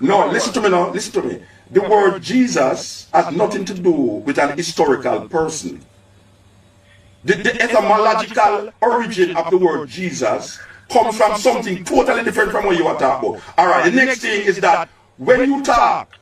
No, listen to me now. Listen to me. The word Jesus has nothing to do with an historical person. The etymological origin of the word Jesus comes from something totally different from what you are talking about. Alright, the next thing is that when you talk,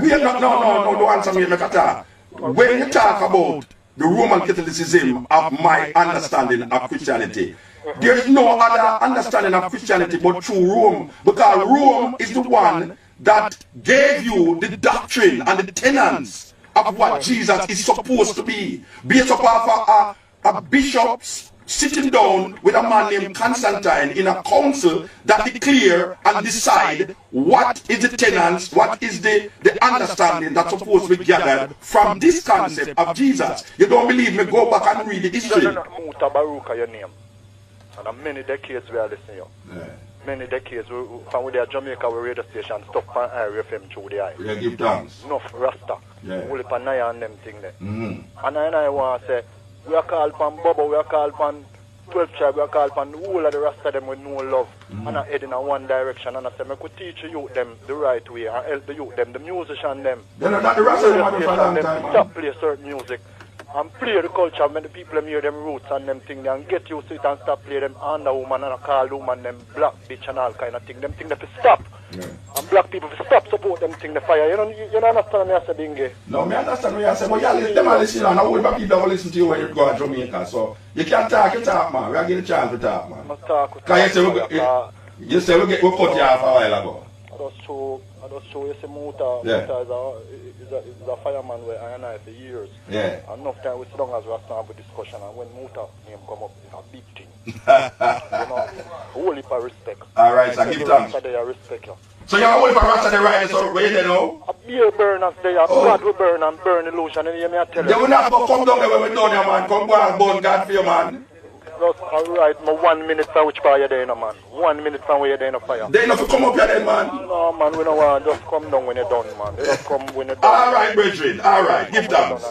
we are not, no, don't answer me, make a talk. When you talk about the Roman Catholicism of my understanding of Christianity, there is no other understanding of Christianity but through Rome, because Rome is the one that gave you the doctrine and the tenets of what Jesus is supposed to be, based upon a bishop's sitting down with a man named Constantine in a council that declare and decide what is the tenets, what is the understanding that's supposed to be gathered from this concept of Jesus. You don't believe me? Go back and read the history. Mutabaruka, your name. And many decades we are listening to you. Yeah. Many decades from with the Jamaica radio station stop on Area FM through the eye. Yeah, give thanks. Enough Rasta. Yeah. Only pan and them thing there. And I want to say, we are called pan Bobo, we are called pan 12 tribe, we are called pan all of the Rasta them with no love. And I head in a one direction. And I say, I could teach the youth them the right way and help the youth them, the musician them. They're not the Rasta them for a long time. Stop play certain music. And play the culture, when the people hear them roots and them thing, and get used to it and stop play them under woman and a call woman, them black bitch and all kind of thing. Them thing they stop. Yeah. And black people stop support them thing the fire. You don't understand me as a bingy. No, me understand what you say, but you them are listening and all the people will listen to you when you go to Jamaica. So you can't talk, man. We are getting a chance to talk, man. You say we cut you off a while ago. I just show you see Muta. Yeah. Muta is a fireman where I and I for years. Yeah. And enough time we sit down as we have a discussion, and when Muta name come up, it's a big thing. You know, whole heap of respect. Alright, so give thanks. Respect you. So you're a whole heap of rats at the right, so where you know? A beer burn us there, God will burn and burn illusion, and you hear me tell you. They will not come down there when we done here, man. Come go and burn God for you, man. Just alright, 1 minute for which fire there, man. 1 minute from where you're there in a fire. They enough to come up here then, man. No, man, we don't want to just come down when you're done, man. They just come when you're done. Alright, brethren, alright, give thanks.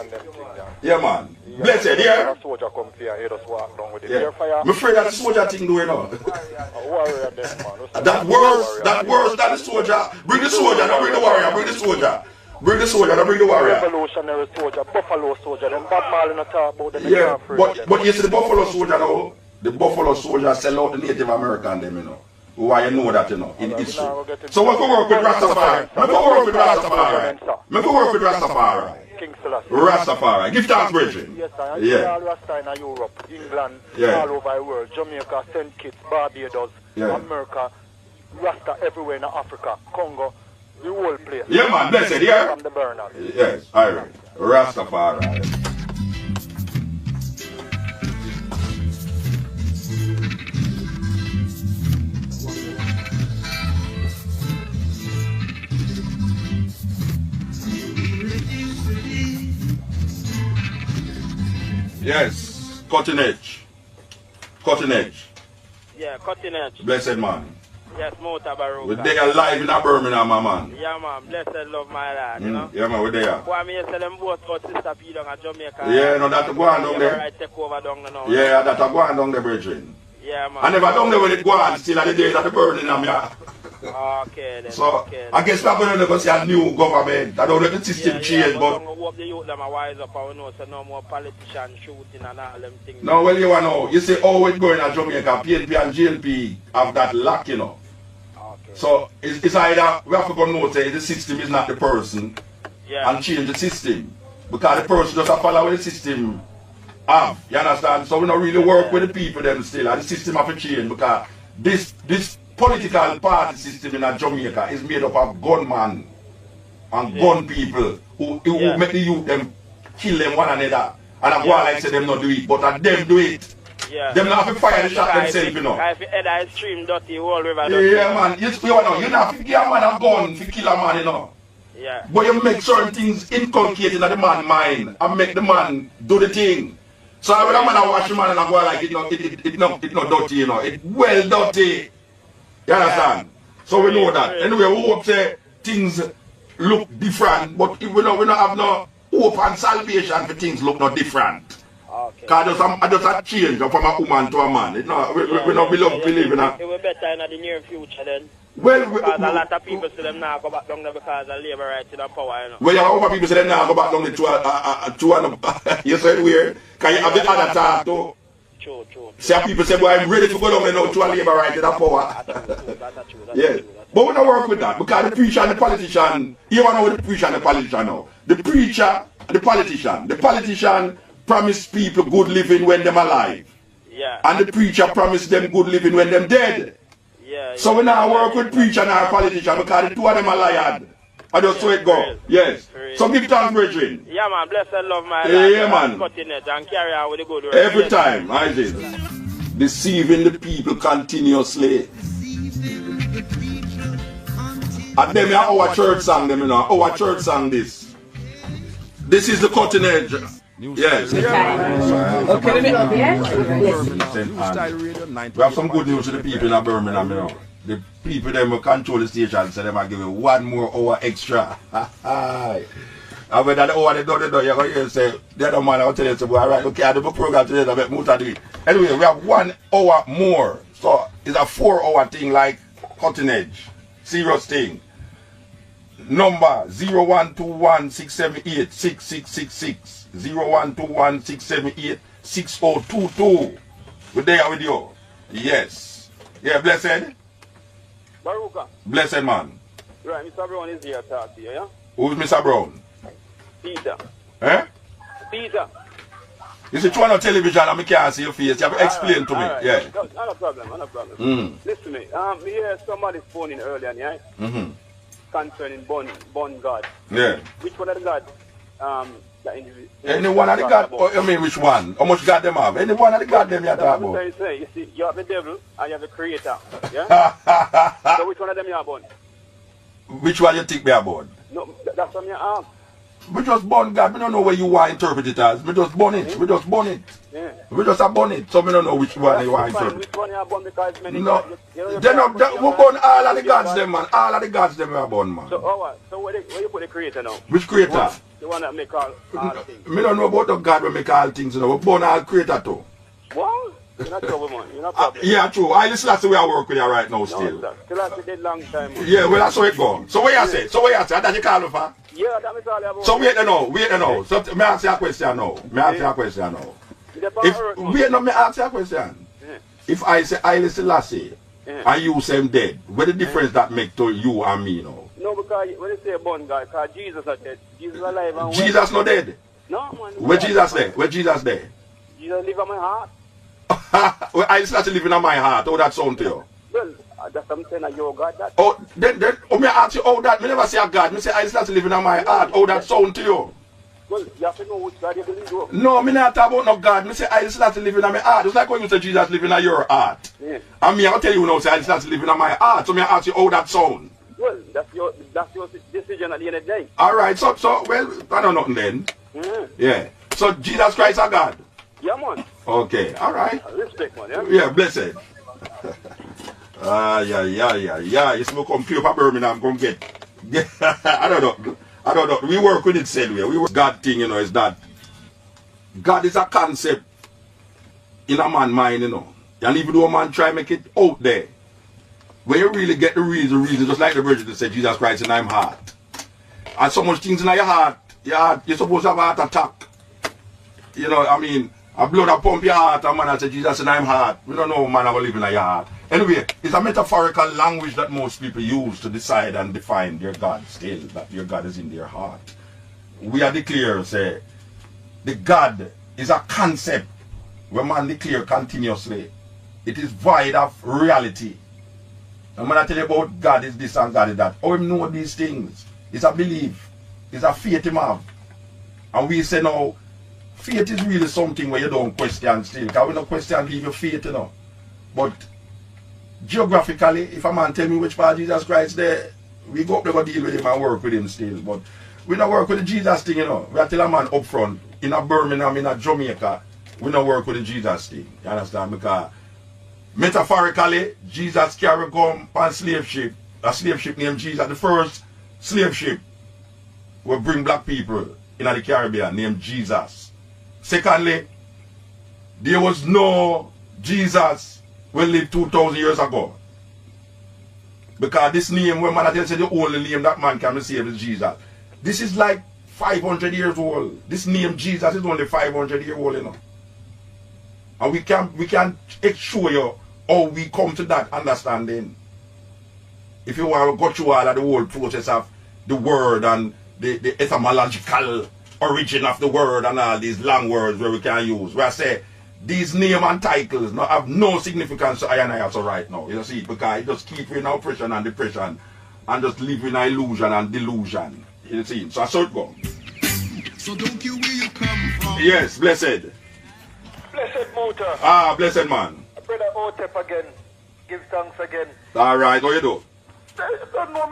Yeah, man. Yeah. Blessed, yeah? A soldier come here and he just walk down with the air fire. I'm afraid that the soldier thing doing on. A warrior then, man. That worse than the soldier. Bring the soldier, don't bring the warrior, bring the soldier. Bring the soldier, don't bring the warrior. Revolutionary soldier, buffalo soldier, them Bob Marley not talk about them. Yeah, but you see the buffalo soldier now, the buffalo soldier sell out the Native American them, you know. Why you know that, you know, in history. So we can work with Rastafari. We can work with Rastafari. We can work with Rastafari. Rastafari. Give thanks, brethren. Yes, sir. And yeah. All Rasta in Europe, England, all over the world, Jamaica, St. Kitts, Barbados, America, Rasta everywhere in Africa, Congo. The whole place. Yeah, man, blessed, yeah? From the burner. Yes, alright. Rastafari. Yes, cutting edge. Cutting edge. Yeah, cutting edge. Blessed man. Yes, Mutabaruka. We're there live in Birmingham, my man. Yeah, man. Blessed love, my lad, you know? Yeah, man, we're there. Why me tell them both about Sister P down at Jamaica? Yeah, no, that's go on down there. Right, take over down there now. Yeah, that's go on down there, brethren. Yeah, man. I never down there when it go on, still at the days of the Birmingham, yeah. Okay, then. So, okay, I guess we're going to go see a new government. I don't know the system change, but... I hope the youth them are wise up and we know so no more politicians shooting and all them things. No, well, you know, you see how it's going at Jamaica, PNP and GNP have that lack, you know. Okay. So, it's either, we have to go know, say, the system is not the person, and change the system. Because the person just follow what the system have, you understand? So we don't really work with the people them still, and the system have to change, because this political party system in Jamaica is made up of gunmen and gun people who make the youth them kill them one another. And I go like say them not do it, but them do it. Yeah. Them not have to fire the shot themselves, you know. If head I stream dirty whole river. Yeah, man. You know, you not have to give a man a gun to kill a man, you know. Yeah. But you make certain things inculcated in the man's mind and make the man do the thing. So when a man watch the man and I go like it not dirty, you know. It's well dirty. You understand? So we know that. Anyway, we hope say things look different, but if we don't have no hope and salvation for things look no different. Okay. Because I just a change from a woman to a man. We don't believe in that. It will be better in the near future then. Well, because a lot of people say them now go back down there because of labor rights in the power, you know. Well, yeah, other people say them now go back down the you said weird. Can you have the other talk too? True. Some people say, boy, I'm ready to go down there now to a labor right in the power. Yes. But we don't work with that because the preacher and the politician, you want to know the preacher and the politician now. The preacher and the politician promise people good living when them alive. Yeah. And the preacher promise them good living when them dead. Yeah. So we now work with preacher and our politician because the two of them are liars. I just saw it go. Yes. So give thanks, brethren. Yeah, man. Bless and love, man. Yeah, man. Continue and carry on with the good work. Every time, I did. Deceiving the people continuously. And them are our church song, them, you know. Our church song, this. This is the cutting edge. Yes. We have some good news to the people in Birmingham, you know. The people them will control the station, so they might give you 1 more hour extra. And when that hour they do, you're going to hear say, the other man will tell you, well, alright, okay, I do a program today, I bet Muta do it. Anyway, we have 1 hour more. So it's a 4-hour thing like cutting edge. Serious thing. Number 0121-678-6666. 0121-678-6022. We're there with you. Yes. Yeah, blessed. Baruka. Blessed man. Right, Mr. Brown is here to talk to you, yeah? Who's Mr. Brown? Peter. Eh? Peter. You see, turn on television and I can't see your face. You have to explain to me. Right. Yeah. No, not a problem. Listen to me. Me hear somebody phoning earlier, yeah? Concerning born God. Yeah. Which one of the God? That individual. Any one of the God? Oh, I mean, which one? How much God them have? Any one of the God them you talk about? You see, you have the devil and you have the creator. Yeah? So which one of them you are born? Which one you think me are born? No, that's what you ask. We just born God. We don't know where you want to interpret it as. We just born it. We just born it. Yeah. We just are born it. So we don't know which one you want to interpret. Which one you are born because many No. we born all of the gods them, man. All of the gods them are born, man. So what? So where you put the creator now? Which creator? The one that make all things. Me don't know about the God will make all things. You know. We born all creator too. What? You're not trouble, man. You're not problem. Yeah, true. I listen to the way I work with you right now still. No, still has to take long time. Man. Yeah, well that's how it goes. So what you say? That you call for? Yeah, that is all about. So wait now. So me ask you a question now. Me ask you a question. If I say Haile Selassie and you say him dead, what the difference that make to you and me now? No, because when you say born God, because Jesus is dead. Jesus is alive and Jesus not dead. No, man. Where Jesus there? Where Jesus there? Jesus live in my heart. Well, I started living in my heart. How that sound to you? Well, that's something that you got that. Oh, then, me ask you how that. Me never say a God. Me say I started living in my heart. How that sound to you? Well, you have to know which God you believe in. No, me not talk about no God. Me say I started living in my heart. It's like when you say Jesus living in your heart. Yeah. And me, I'll tell you now, say I started living in my heart. So me ask you how that sound. Well, that's your decision at the end of the day. All right. So well, I don't know nothing then. Yeah. So Jesus Christ is God. Yeah, man. Okay. All right. Respect, man. Yeah. Yeah. Blessed. Yeah. You see me come clear for Birmingham, come get. I don't know. We work with it same way. We work God thing, you know, is that God is a concept in a man's mind, you know. And even though a man try to make it out there, when you really get the reason, just like the Virgin that said, Jesus Christ in I'm heart. And so much things in your heart, you're supposed to have a heart attack. You know, I mean, a blood that pump your heart, and man that said, Jesus in I'm heart. We don't know man will live in your heart. Anyway, it's a metaphorical language that most people use to decide and define their God still, that your God is in their heart. We are declare, say, the God is a concept where man declare continuously. It is void of reality. And when I tell you about God is this and God is that, how him know these things? It's a belief. It's a faith him have. And we say now, faith is really something where you don't question still. Because we don't question people faith, you know. But geographically, if a man tell me which part Jesus Christ there, we go up there, go deal with him and work with him still. But we don't work with the Jesus thing, you know. We tell a man up front, in a Birmingham, in a Jamaica, we don't work with the Jesus thing. You understand? Because metaphorically, Jesus carry come on slave ship, a slave ship named Jesus. The first slave ship will bring black people in the Caribbean named Jesus. Secondly, there was no Jesus will live 2,000 years ago. Because this name, when man I tell you the only name that man can receive is Jesus. This is like 500 years old. This name Jesus is only 500 years old, you know. And we can show you how we come to that understanding. If you want to go through all of the whole process of the word and the etymological origin of the word and all these long words where we can use, where I say these names and titles have no significance to I and I also right now. You see, because it just keep you in oppression and depression and just live in illusion and delusion. You see, so I saw it go. So don't you where you come from? Yes, blessed. Blessed Muta. Ah, blessed man. Brother Otep again. Give thanks again. Alright, what you do? I don't know, I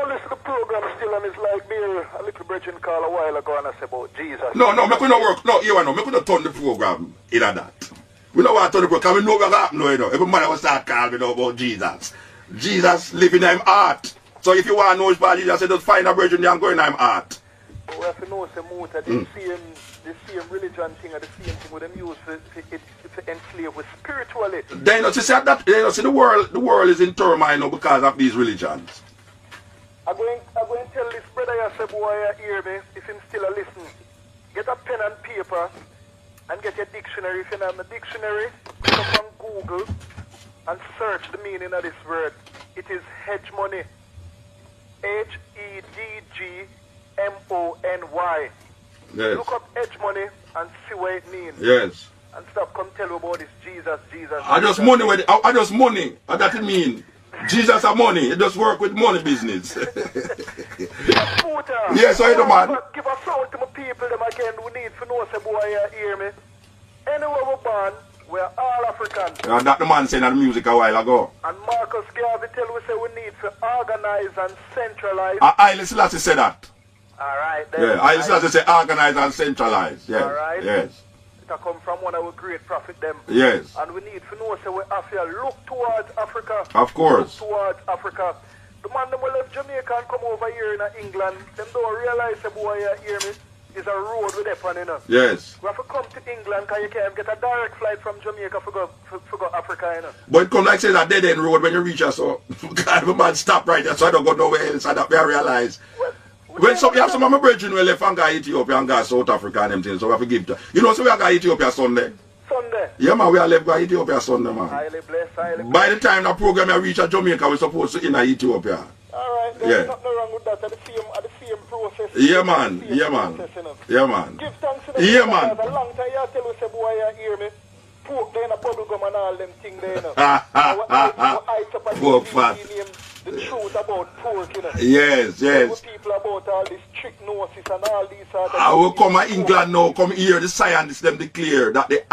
listen to the program still, and it's like me, a little brethren call a while ago and I say about Jesus. No, make we not work. No, you know, make we not turn the program in that. We don't want to turn the program. We know what happened, you know. Every man will start calling me about Jesus. Jesus living in his heart. So if you want to know his body, Jesus, just find a brethren and go in his heart. We have to know, say, Muta, the same religion thing or the same thing with them use to enslave with spiritually. Then you see that the world is in turmoil now because of these religions. I'm going to tell this brother you say, boy, you hear me, if him still a listen. Get a pen and paper and get your dictionary. If you have a dictionary, go up on Google and search the meaning of this word. It is hegemony. Hedgmony. Yes. Look up hegemony and see what it means. Yes. And stop come tell you about this Jesus. I just money with it. I just money. What that it mean? Jesus are money. It just work with money business. Yes, I know, man. Give a sound to my people them again who need to know say boy you hear me. Anywhere we're born, we're all Africans. And that the man saying that music a while ago. And Marcus Garvey tell we say we need to organize and centralize. I Selassie say that. Alright then. Yeah, I Selassie say organize and centralize. Yes. Alright. Yes. It come from one of our great prophet them. Yes. And we need to know say we have to look towards Africa. Of course. Look towards Africa. The man them will left Jamaica and come over here in England, them don't realize say boy you hear me. Is a road with that one, you know. Yes. We have to come to England because you can't get a direct flight from Jamaica for go Africa, you know. But it come like say that dead end road when you reach us, so God, the man stop right there, so I don't go nowhere else. I don't realize. When some of my brethren will left and go Ethiopia and go South Africa and them things, so we have to give to. You know, so we are going Ethiopia Sunday. Sunday? Yeah, man, we are left go Ethiopia Sunday, man. Highly blessed, highly blessed. By the time the program I reach Jamaica, we're supposed to in Ethiopia. Alright, there's nothing wrong with that. At the same process. Yeah, man. Yeah, man. Yeah, man. Give thanks to the yeah, man. A long time you tell us, say, boy, you hear me. Pork there in a bubble gum and all them things there, you know. Pork fat. The truth about pork, you know. Yes, yes. People about all this trichnosis and all these other I will come to England now, come here, the scientists them declare that the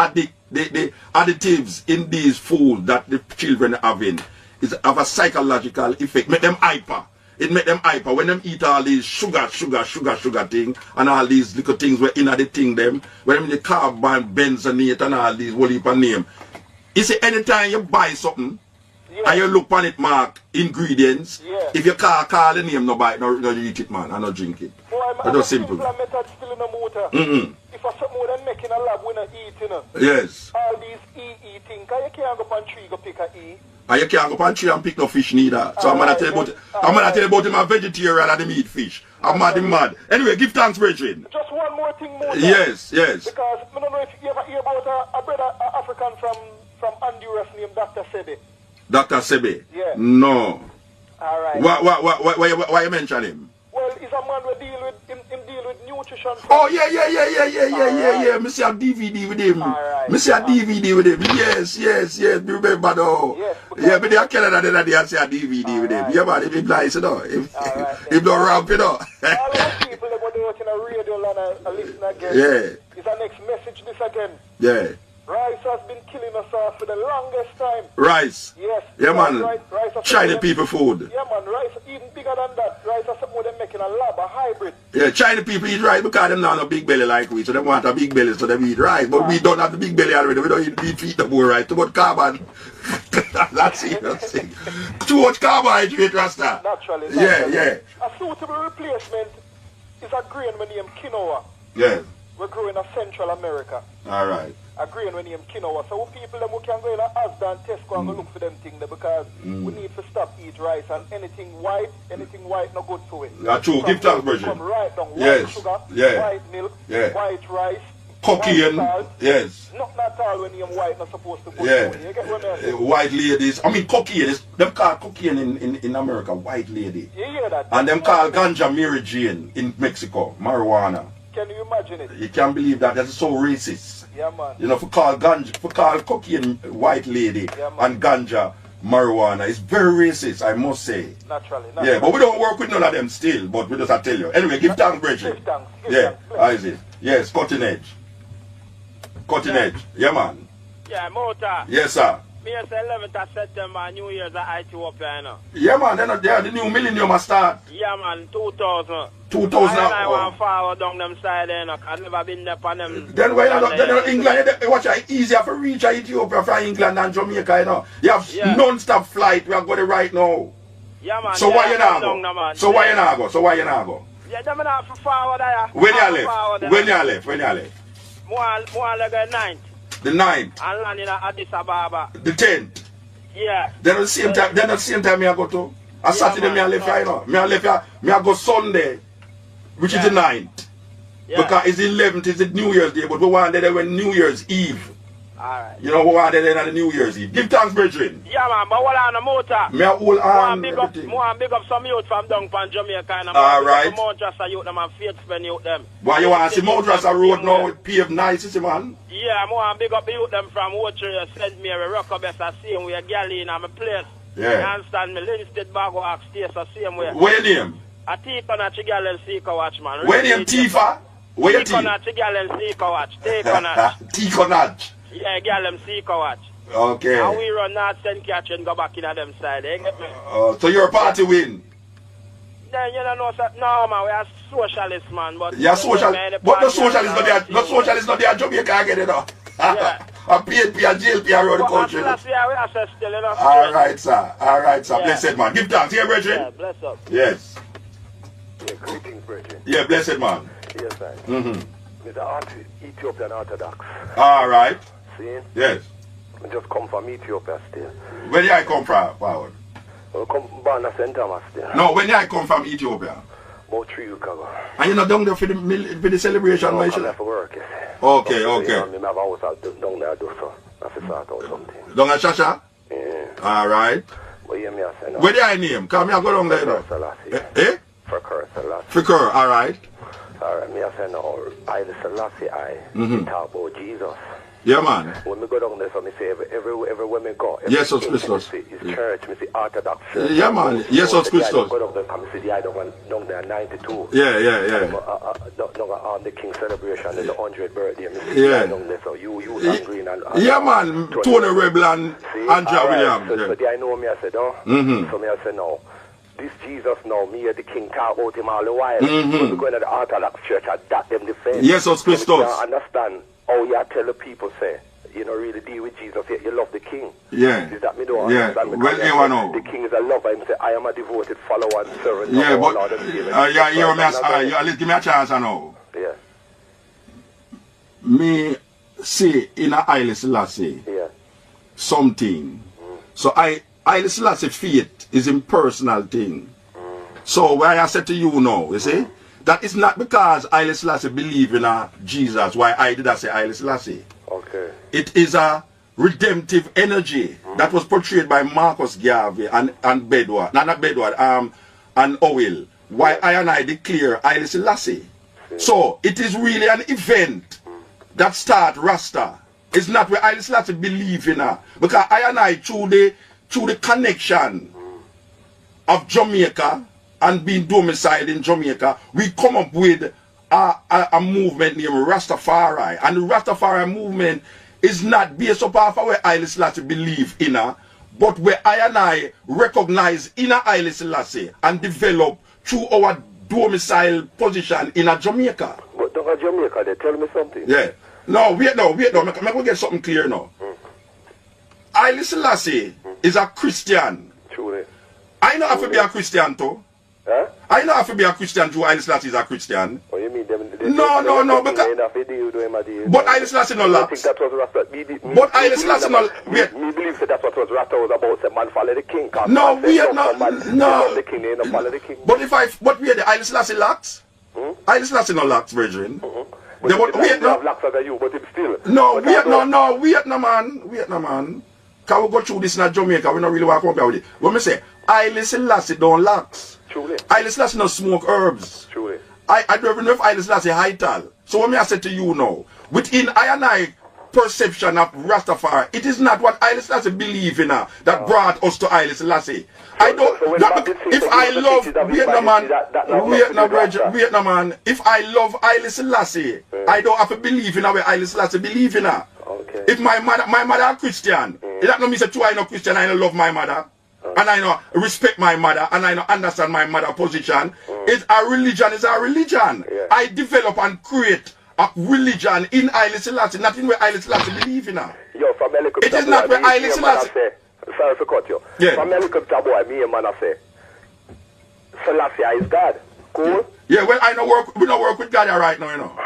additives in these food that the children are having is have a psychological effect, make them hyper. It make them hyper when them eat all these sugar thing and all these little things where in the thing them, when them the carbon benzonate and all these whole heap of name. You see, anytime you buy something and you look on it mark ingredients, if you call the name, no buy it, no eat it, man, and no drink it. That's simple. If I something with them making a lab, we not eat, you know. Yes. All these E things, because you can't go on tree go pick a E. And you can't go on tree and pick no fish neither. So I'm gonna tell you about him a vegetarian and him eat fish. I'm mad. Anyway, give thanks, brethren. Just one more thing more. Yes. Because I don't know if you ever hear about a brother African from Honduras named Dr. Sebe. Dr. Sebe? Yeah. No. Alright. Why you mention him? Well, he's a man who deal with nutrition. Oh, yeah. Me see a DVD with him. Me see a DVD with him. Yes. Remember though. Yes, yeah, but they are Canada, they see a DVD with him. Yeah, man, if he nice, you know. If don't ramp, you know. All those people that were watching a radio and a listen again. Yeah. Is our next message this again? Yeah. Rice has been killing us off for the longest time. Rice? Yes. Yeah, man. Rice Chinese people food. Yeah, man. Rice, even bigger than that. Rice is something they're making a lab, a hybrid. Yeah, Chinese people eat rice because them not a big belly like we. So they want a big belly, so they eat rice. But we don't have the big belly already. We don't eat the more rice. Too much carbon. That's it. Too much carbohydrate, Rasta. Naturally. Yeah. A suitable replacement is a grain named quinoa. Yeah. We're growing in Central America. All right. agreeing when him Kino. So people them who can go in Asda and Tesco and go look for them things there because we need to stop eat rice and anything white no good to it. That's true. Give thanks, Bridget. Come right down. Yes. White sugar, Yeah. white milk, Yeah. white rice, Cocaine. white salt. Yes. Not all when you're white not supposed to go Yeah. to it. You get what I mean? White ladies. I mean cocaine is them call cocaine in America, white lady. You hear that? And them call ganja Mary Jane in Mexico, marijuana. Can you imagine it? You can't believe that. That's so racist. Yeah, man. You know, for call cocaine white lady and ganja marijuana is very racist, I must say. Naturally. Yeah, but we don't work with none of them still, but we just I tell you. Anyway, give thanks, Bridget. Give thanks. Yeah, how is it? Yes, cutting edge. Cutting edge. Yeah, man. Yeah, Muta. Yes, sir. Me say 11th of September, New Year's at Ethiopia, you know. Yeah, man. The new millennium must start. Yeah, man, 2000. 2000. I want forward down them side, you know, I've never been there on them. Then when England, watch it easier for reach Ethiopia from England and Jamaica, you know. You have non-stop flight. We are going right now. Yeah, man. So why you not go? So why you not go? Yeah, them not for forward there. When you left? More like the 9th. The 9th. And land in Addis Ababa. The 10th. Yeah. Then at the same time me I go to. A Saturday me I left here, you know. Me I go Sunday, which is the 9th. Yeah. Because it's the 11th, it's the New Year's Day, but we wanted there when New Year's Eve. Alright. You know, we wanted there on the New Year's Eve. Give thanks, brethren. Yeah, man, but what on the motor? Me I hold on everything. More big up some youth from down from Jamaica and alright. more just a youth them and faith spend youth them. Why you want to see Mount Rasta Road now with paved nice, see man? Yeah, more big up youth them from Woodtree, St. Mary, Rockabess, the same way, Galley in my place. Yeah. You understand me? Linstead, Bago, Axe, the same way. Where your name? A thief on a chigal and seeker watch, man. Where your name, Tifa? Where your thief? On a chigal and seeker watch. Take on a. Tikonach. Yeah, girl, them seeker watch. Okay. And we run North St. Catherine and go back in at them side, eh? Get me? So your party win? Then you don't know, no man, we are socialists, man. But yeah, socialist. But the socialist not there. The socialist not there. Jamaica again, you know. Yeah. A PNP and GLP around the country. Alright, sir. Alright, sir. Yeah. Blessed man. Give thanks. Here, brethren. Yeah, bless up. Yes. Yeah, greetings, brethren. Yeah, blessed man. Yes, sir. Mr. Ethiopian Orthodox. Alright. See? Yes. I just come from Ethiopia still. Where did I come from, Howard? I come from St. Thomas still. No, when did I come from Ethiopia? About 3 weeks ago. And you're not down there for the celebration? No, I'm there for work, yes. Okay. I have a house down there, so I have to sort out something. Down at Shasha? Yeah. Alright. But yeah, me I say no. Where did I name? Come here, go down there, you know. Eh? For Selassie. Fikr, alright. Alright, me I say no. I the Selassie, talk about Jesus. Yeah, man. When we go down there, so me say everywhere me go. Yes, Christos. It's church, me see Orthodox church. Yeah, man. Yes, Christos. Go down there, come see the I down there 92. Yeah. The King celebration, the 100th birthday. Me see down there, so you and Green and yeah, man. Tony Rebel and Andrea Williams. So I know me, I said, no. So me I said, no. This Jesus now, me the King talk about him all the while. When we go into the Orthodox church, I dat them defense. Yes, Christos. So I understand. Oh, you tell the people, say, you don't really deal with Jesus, you love the King. Yeah. Is that me don't understand? Well, you know. The King is a lover, him say, I am a devoted follower and servant. Yeah, but, give me a chance, I know. Yeah. Me say in a Haile Selassie something. So Haile Selassie faith is impersonal thing. So why I said to you now, you see? That is not because Haile Selassie believe in a Jesus. Why I did I say Haile Selassie? Okay. It is a redemptive energy that was portrayed by Marcus Garvey and Bedward, not Bedward, and Owell. Why I and I declare Haile Selassie. So it is really an event that start Rasta. It's not where Haile Selassie believe in her. Because I and I through the connection of Jamaica and being domiciled in Jamaica, we come up with a movement named Rastafari. And the Rastafari movement is not based upon where Haile Selassie believe in her, but where I and I recognize inner Haile Selassie and develop through our domicile position in a Jamaica. But don't Jamaica, they tell me something. Yeah. No, wait now. Let me get something clear now. Haile Selassie is a Christian. Truly. I know have to be a Christian too. Huh? I know have to be a Christian too. Haile Selassie is a Christian. What you mean, no, because... But Haile Selassie no locks. But Haile Selassie no... Me believe that that's what was Rasta was about, say man follow the king. No, we are not... No. The king, they don't follow the king. But if I... But we are the Haile Selassie locks? Haile Selassie no locks, brethren. But wait, no. Locks as you, but it's still... No, wait, no, man. Can we go through this in Jamaica? We don't really want to compare with it. When we say, Haile Selassie don't locks. Truly. Haile Selassie don't smoke herbs. Truly. I don't even know if Haile Selassie high tal. So what me I say to you now, within I and I perception of Rastafari, it is not what Haile Selassie believe in that brought us to Haile Selassie. I don't, if I love Vietnam, if I love Haile Selassie, I don't have to believe in how Haile Selassie believe in her. Okay. If my mother is Christian, it that no mean say true I know Christian, I don't love my mother. And I know respect my mother, and I know understand my mother's position. It's a religion, it's a religion. Yeah. I develop and create a religion in Haile Selassie, not in where Haile Selassie believe in her. Yo, from helicopter it is not where Haile Selassie... Sorry for cut you. Yeah. From helicopter boy, me and man I say, Selassie is God. Cool? Yeah, well, we don't work with God right now, you know.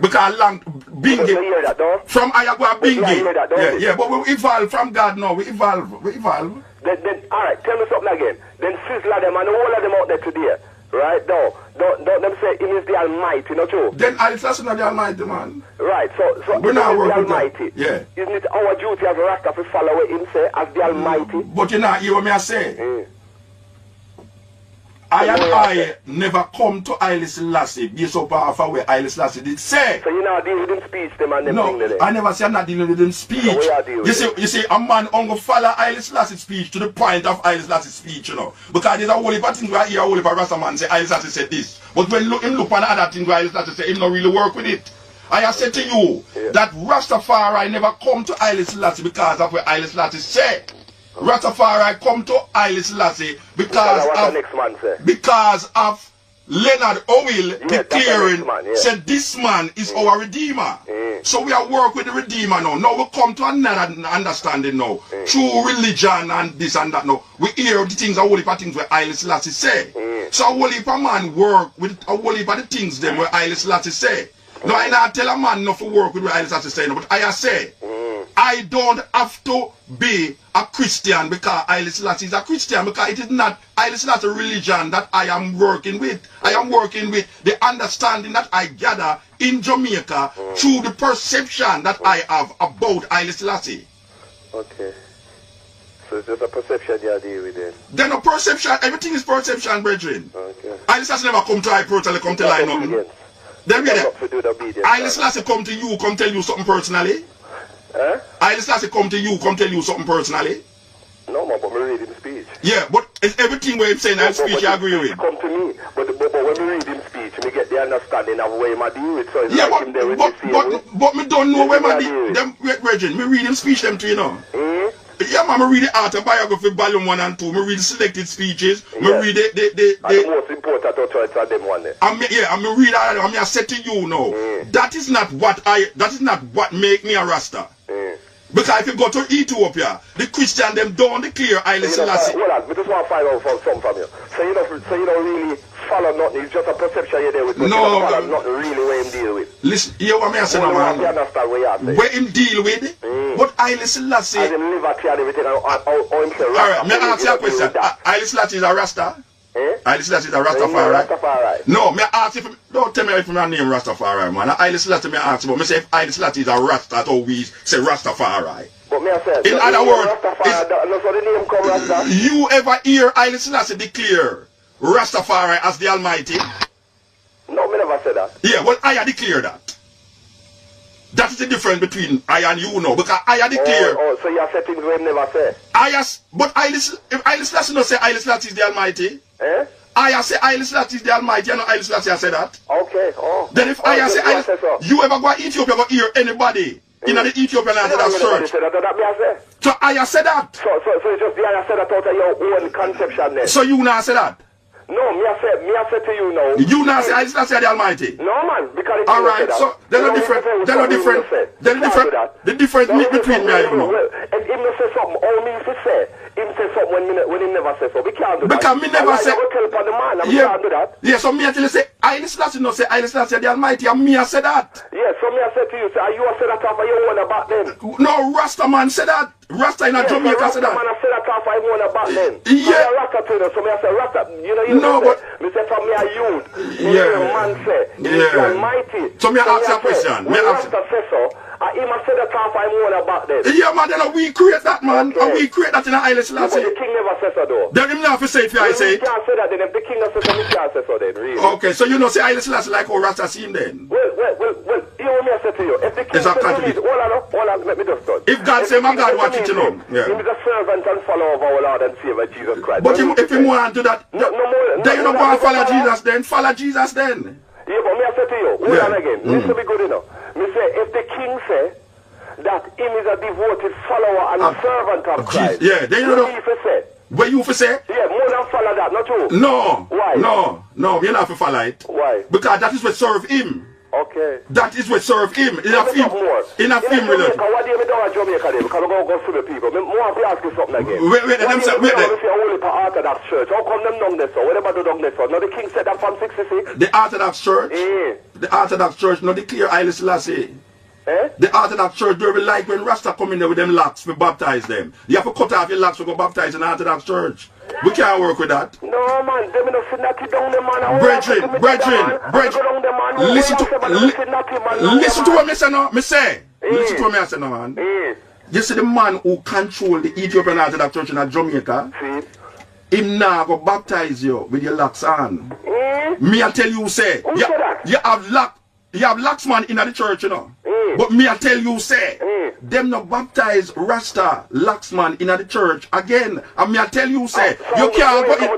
Because Bingy, from Ayagua Bingy. Yeah, but we evolve from God now. We evolve. Then, alright, tell me something again. Then Sizzler them and all of them out there today, right? No, don't them say him is the Almighty, not true? Then Haile Selassie not the Almighty, man. Right, so we're not the Almighty. Yeah. Isn't it our duty as a Rasta to follow what him say as the Almighty? But you know, hear what me I say? I never come to Haile Selassie based upon where Haile Selassie did say. So you not deal with him speech, them and them no, thing there? I never say I'm not dealing with him speech. So you see, a man only follow Haile Selassie's speech to the point of Haile Selassie's speech, you know. Because there's a whole heap of things where I hear a whole heap of Rasta man say Haile Selassie said this. But when him look on other things where Haile Selassie say him not really work with it. I have said to you that Rastafari never come to Haile Selassie because of what Haile Selassie said. Rastafari come to Haile Selassie because of Leonard Owil declaring said this man is our Redeemer. So we are work with the Redeemer now. Now we come to another understanding now. True religion and this and that now. We hear the things, a whole heap of things where Haile Selassie say. So a whole heap of man work with a whole heap of the things them where Haile Selassie say. Now I not tell a man not to work with what Haile Selassie say, but I say I don't have to be a Christian because Haile Selassie is a Christian, because it is not Haile Selassie religion that I am working with. I am working with the understanding that I gather in Jamaica through the perception that I have about Haile Selassie. Okay. So it's just a perception you deal with it. Then a perception, everything is perception, brethren. Okay. Haile Selassie never come to I personally come tell I nothing. Then Haile Selassie come to you, come tell you something personally. Haile Selassie come to you, come tell you something personally. No, man, but we read him speech. Yeah, but it's everything where him saying that speech you agree with. Come to me, but when we read him speech, we get the understanding of where I deal with. So it's yeah, like him there with but me don't know where I deal. Them Regin, me read him speech them to you know. Yeah, man, I read the autobiography volume 1 and 2. I read the selected speeches. I read the most important authorities are them one there. I read all of them. I said to you now, that is not what make me a Rasta. Because if you go to Ethiopia, the Christian them don't declare Haile Selassie. Hold on, we just want to find out something from you. So you don't really follow nothing. It's just a perception you're there with. But you don't follow nothing really where him deal with. Listen, hear what I say now, man. Understand where you're saying. Where him deal with, but Haile Selassie. As in liberty and everything, how him say. Alright, may I ask you a question? Haile Selassie is a Rasta? Haile Selassie is a Rastafari. Rastafari. No, may I ask if don't tell me if my name Rastafari, man. Haile Selassie may I ask, but me say if Haile Selassie is a Rasta, that's how we say Rastafari. But me I say, in other words, that's what the name come Rasta. You ever hear Haile Selassie declare Rastafari as the Almighty? No, me never said that. Yeah, well, I declare that. That is the difference between I and you now, because I declare. Oh, so you have said things where him never say. But if Haile Selassie not say Haile Selassie is the Almighty, I say Haile Selassie is the Almighty, you know Haile Selassie I say that. Okay, Then if I say Haile Selassie, you ever go to Ethiopia, go hear anybody in the Ethiopian land that search? So I say that. So it's just the I said that out of your own conception then. So you now say that? No, me I say to you now. You now say Haile Selassie the Almighty? No man, because alright, so they're not different. The difference between me and you know. Well, if him say something, all me if he say say something when he never say so. We can't do that. Because me never say. The man, and we can't do that. Yeah, so me actually say, Haile Selassie no say Haile Selassie the Almighty, and me I say that. Yeah, so me I say to you, say, you say that after you want back then. No, Rasta man say that. Rasta in Jamaica say that. Man I say that after you want back then. Yeah. Rasta to you, so me I say Rasta, no, but me say from me a youth. Yeah. Man say, the Almighty. So me ask you a question. Me ask Rasta say so. He must say that after I want back then. Yeah, man, then we create that, man. And we create that in Haile Selassie. But the king never says so, though. Then him not have to say it for I say it. You can't say that, then if the king not say so, you can't say so, then, really. Okay, so you know say Haile Selassie like how Rasta see him then? Well, you want me to say to you, if the king says to me, hold on, let me just start. If God say, my God, watch it, you know. Yeah. He is a servant and follower of our Lord and Savior, Jesus Christ. But if he want to do that, then you don't go and follow Jesus then. Follow Jesus then. Yeah, but me I say to you, hold on again. Listen be good enough. Me say, if the king say, that him is a devoted follower and a servant of Christ. Yeah, then you know. What you say? What you for say? Yeah, more than follow that, not you. No. Why? No, you're not to follow it. Why? Because that is what serve him. Okay. That is what serve him. In a film. In a film, really. What do you mean about Jamaica then? Because I'm going to go through the people. I want to ask you something again. Wait, them say, wait there. If you're only for Orthodox Church, how come them down there so? Whatever do down there so? Now the king said that from 66? The Orthodox Church? The Orthodox Church, no declare Haile Selassie. The Orthodox Church, they will like when Rasta come in there with them locks to baptize them. You have to cut off your locks to go baptize in the Orthodox Church. We can't work with that. No, man, they don't see nothing down there, man. Brethren, listen to what me say now. Listen to what me say now, man. You see the man who control the Ethiopian Orthodox Church in Jamaica, him now go baptize you with your locks on. Me I tell you, say, you have laxman in the church, you know. But me I tell you, say, them not baptize Rasta laxman in the church again. And me I tell you, say, you can't go in.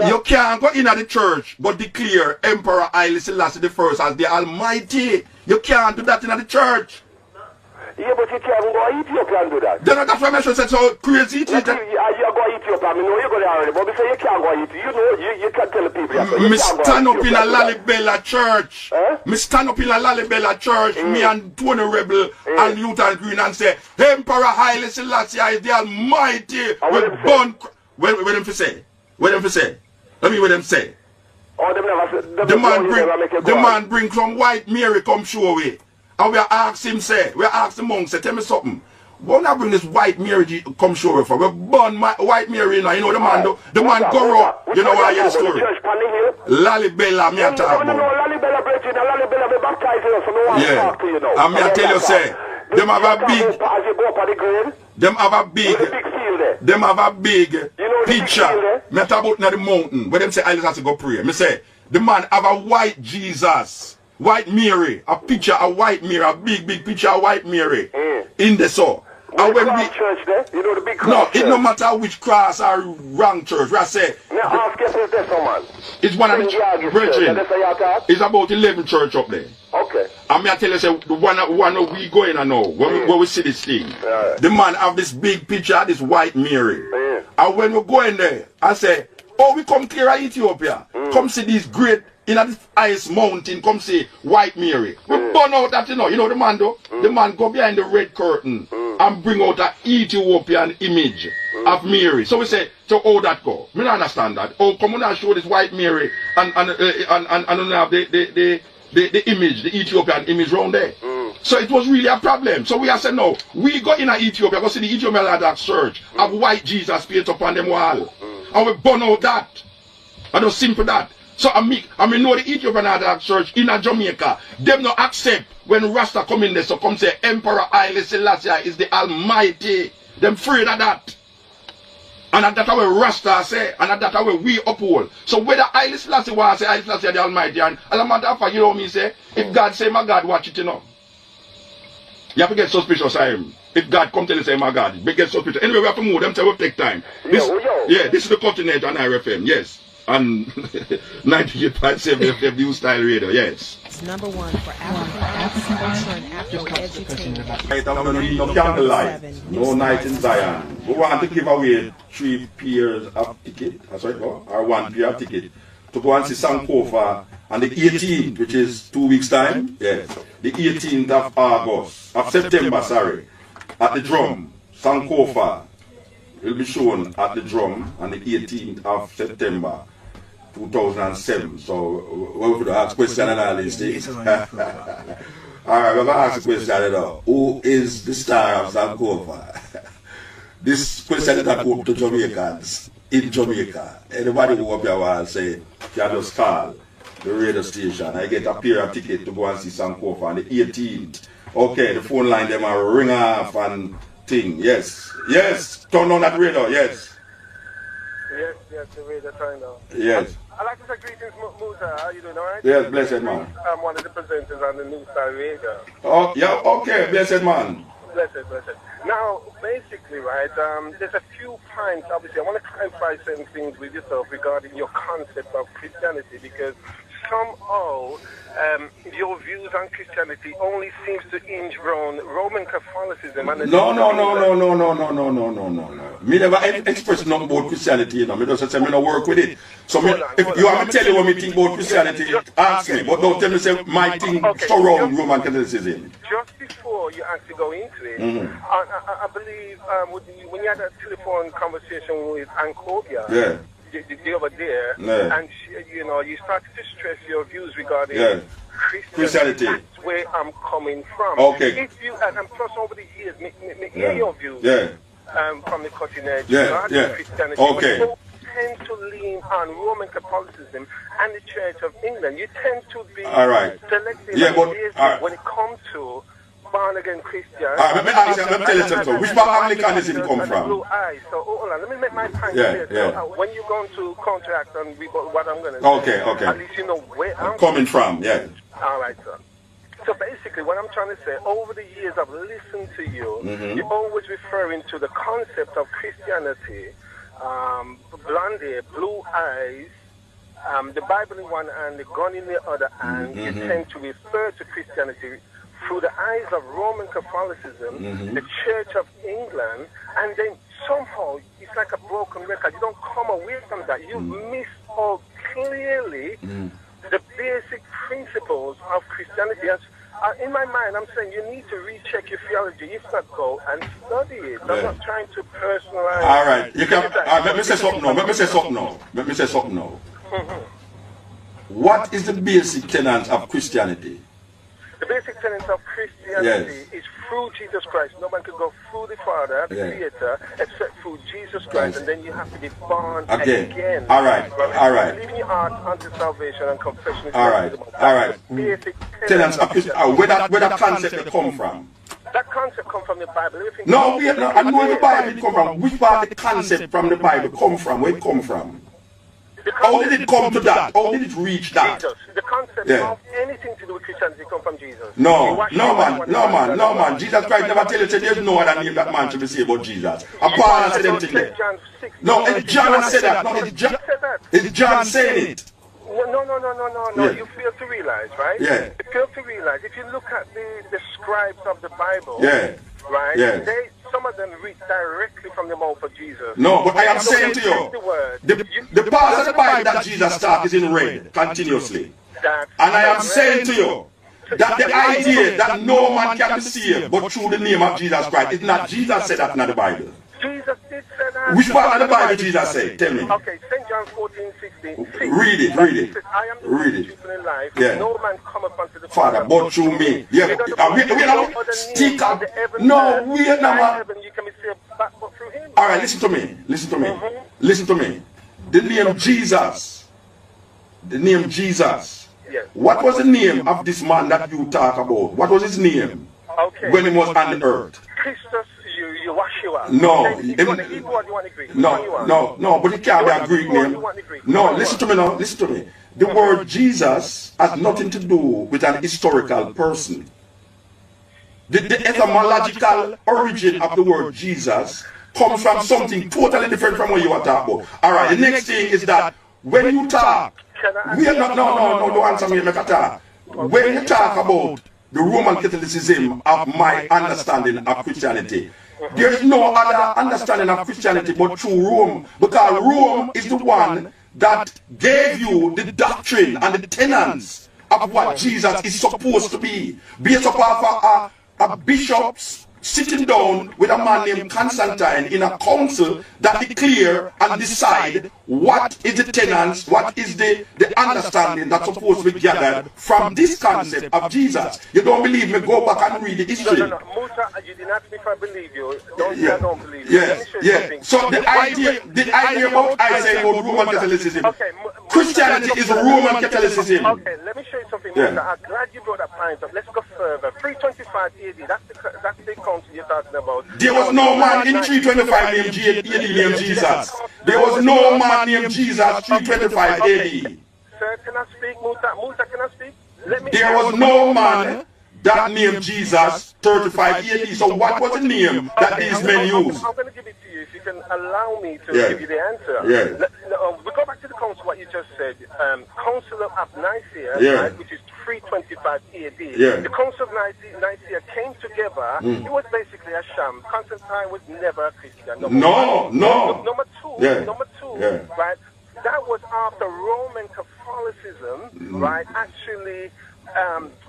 You can't go in the church but declare Emperor Haile Selassie I as the Almighty. You can't do that in the church. Yeah, but you can't go to Ethiopia and do that. Then that's why I said so crazy. You go to Ethiopia, I mean, no, you go there already, but we say you can't go to Ethiopia. You know, you can't tell the people. Me stand up in a Lalibela church. Me stand up in a Lalibela church, me and Tony Rebel and Newton Green and say, Emperor Haile Selassie is the Almighty. With born. What them for say? What them for say? Let me what them say. Oh, them never say. The man bring some white Mary come show away. And we ask him, say, we ask the monk, say, tell me something. Why not bring this white Mary come show for? We burn my white Mary, you know the man do. The man go up. You know why I hear the story? Lalibela, me a talk about. Lalibela, Bridget, Lalibela, me baptize you, so no one talk to you now. And me I tell you, say, them have a big, as you go up on the grade, them have a big, them have a big picture. Me talk about na the mountain, where them say, I have to go pray. Me say, the man have a white Jesus. White Mary, a picture of white Mary, a big picture of white Mary in the soul. And when we church there, you know the big no, church. It no matter which cross or wrong church. I say now ask if there's someone. It's one of the brethren. It's about 11 church up there. Okay. And me I tell you, say the one we go in and know when we see this thing. The man have this big picture of this white Mary. And when we go in there, I say, oh, we come clear of Ethiopia. Come see this great in this highest mountain, come see White Mary. We burn out that, you know the man do? The man go behind the red curtain and bring out an Ethiopian image of Mary. So we say, so how that go? Me not understand that. Oh, come on and show this White Mary and have the image, the Ethiopian image around there. So it was really a problem. So we have said, no, we go in Ethiopia, go see the Ethiopian Orthodox Church, have white Jesus paint up on them wall. And we burn out that. And just simple that. So I mean know the Ethiopian Orthodox Church in Jamaica, them not accept when Rasta come in there, so come say Emperor Haile Selassie is the Almighty. Them afraid of that. And that's how Rasta say, and that's how we uphold. So whether Haile Selassie was say Haile Selassie the Almighty, and as a matter of fact, you know me say, if God say my God, watch it, you know. You have to get suspicious of him. If God come tell you say my God, we get suspicious. Anyway, we have to move them, so we'll take time. Yeah, this is the continent on IRFM, yes. And 98.7 FM New Style Radio, yes. It's number one for African culture and African edutainment. Right, I'm going to need no candlelight, no night in Zion. We want to give away 3 pairs of ticket, or 1 pair of ticket, to go and see Sankofa on the 18th, which is 2 weeks time, yes. The 18th of September, at the Drum, Sankofa. will be shown at the Drum on the 18th of September 2007. So we're going to ask question and all these things. Alright, we're going to ask a question now. Who is the star of Undercover? This question that I go to Jamaicans in Jamaica. Anybody who up here will say, you just call the radio station. I get a pair of tickets to go and see Undercover on the 18th. Okay, the phone line them are ring off and thing. Yes. Yes. Turn on that radio, yes. Yes, the radio turn on. Yes. I'd like to say greetings, Muta. How you doing, alright? Yes, blessed man. I'm one of the presenters on the New Star Radio. Oh, yeah, okay, blessed man. Blessed. Now, basically, right, there's a few points, obviously, I want to clarify certain things with yourself regarding your concept of Christianity, because somehow your views on Christianity only seems to hinge around Roman Catholicism. And No. Me never express nothing about Christianity, you know. Me just say me no work with it. So if you want me to tell you what me think about Christianity, ask me. But don't tell me say my thing surround Roman Catholicism. Just before you actually go into it, I believe when you had that telephone conversation with Ancobia, the other day, and you started to stress your views regarding Christianity. That's where I'm coming from. Okay. If you and plus over the years, me hear your views from the cutting edge regarding Christianity. Okay. You tend to lean on Roman Catholicism and the Church of England. You tend to be selective when it comes to born again Christian. Let me tell you something. Which part Anglicanism come from? Blue eyes. So hold on, let me make my point clear. So, when you're going to counteract on what I'm going to say, at least you know where I'm coming from. Yeah. All right, sir. So basically, what I'm trying to say, over the years I've listened to you, you're always referring to the concept of Christianity, blonde hair, blue eyes, the Bible in one hand, the gun in the other hand. You tend to refer to Christianity through the eyes of Roman Catholicism, the Church of England, and then somehow it's like a broken record. You don't come away from that. You miss out clearly the basic principles of Christianity. In my mind, I'm saying you need to recheck your theology. If not, go and study it. I'm not trying to personalize. All right. You can. Let me say something now. What is the basic tenets of Christianity? The basic tenets of Christianity is through Jesus Christ. No man can go through the Father, the Creator, except through Jesus Christ. And then you have to be born again. All right. Believing your heart unto salvation and confession. All right. Basic tenets of Christianity. Where that concept come from? That concept come from the Bible. No, I know where the Bible come from. Which part the concept from the Bible come from? Where it come from? How did it come to that? How did it reach that? Jesus. The concept of anything to do with Christianity come from Jesus. No, man. Jesus Christ never tell you that there's no other name that man should be saved but Jesus. And Paul said them things there. No, it's John said that. No, it's John saying it. No. You fail to realize, right? Yeah. You fail to realize. If you look at the scribes of the Bible, right? Yeah. Some of them read directly from the mouth of Jesus. No, but I am saying to you, the part of the Bible that Jesus taught is in red continuously. And I am saying to you that the idea that no man can be saved but through the name of Jesus Christ, it's not Jesus said that in the Bible. Jesus did say that. Which part of the Bible Jesus said? Tell me. Okay, St. John 14:16. Read it. Says, I am the way, the truth, and the life. No man cometh unto the Father but through me. Yeah. You can be saved back but through him. All right, listen to me. The name Jesus. Yes. What was the name of this man that you talk about? What was his name when he was on the earth? Christus. Yeshua. No, but it can't be a Greek name. No, listen to me. The word Jesus has nothing to do with an historical person. The etymological origin of the word Jesus comes from something totally different from what you are talking about. Alright, the next thing is that when you talk, don't answer me, make a talk. When you talk about the Roman Catholicism of my understanding of Christianity, there is no other understanding of Christianity but through Rome, because Rome is the one that gave you the doctrine and the tenets of what Jesus is supposed to be, based upon a bishop's sitting down with a man named Constantine in a council that declare and decide what is the tenets, what is the understanding that's supposed to be gathered from this concept of Jesus. You don't believe me? Go back and read the history. No. Muta, you didn't ask me if I believe you. Don't say I don't believe you. Yes, yes. So the idea about I say about Roman Catholicism. Okay, Christianity is Roman Catholicism. Okay, let me show you something. Muta, I'm glad you brought that point up. Let's go further. 325 AD, that's the council you're talking about. There was no man in 325 named Jesus. There was no man named Jesus 325 AD. Sir, can I speak? Muta, can I speak? There was no man that named Jesus 35 AD. So what was the name that these men used? I'm going to give it to you if you can allow me to give you the answer. We go back to the council, what you just said. Council of Nicaea, right, which is 325 AD. The Council of Nicaea came together. It was basically a sham. Constantine was never a Christian. Number two, right? That was after Roman Catholicism, right, actually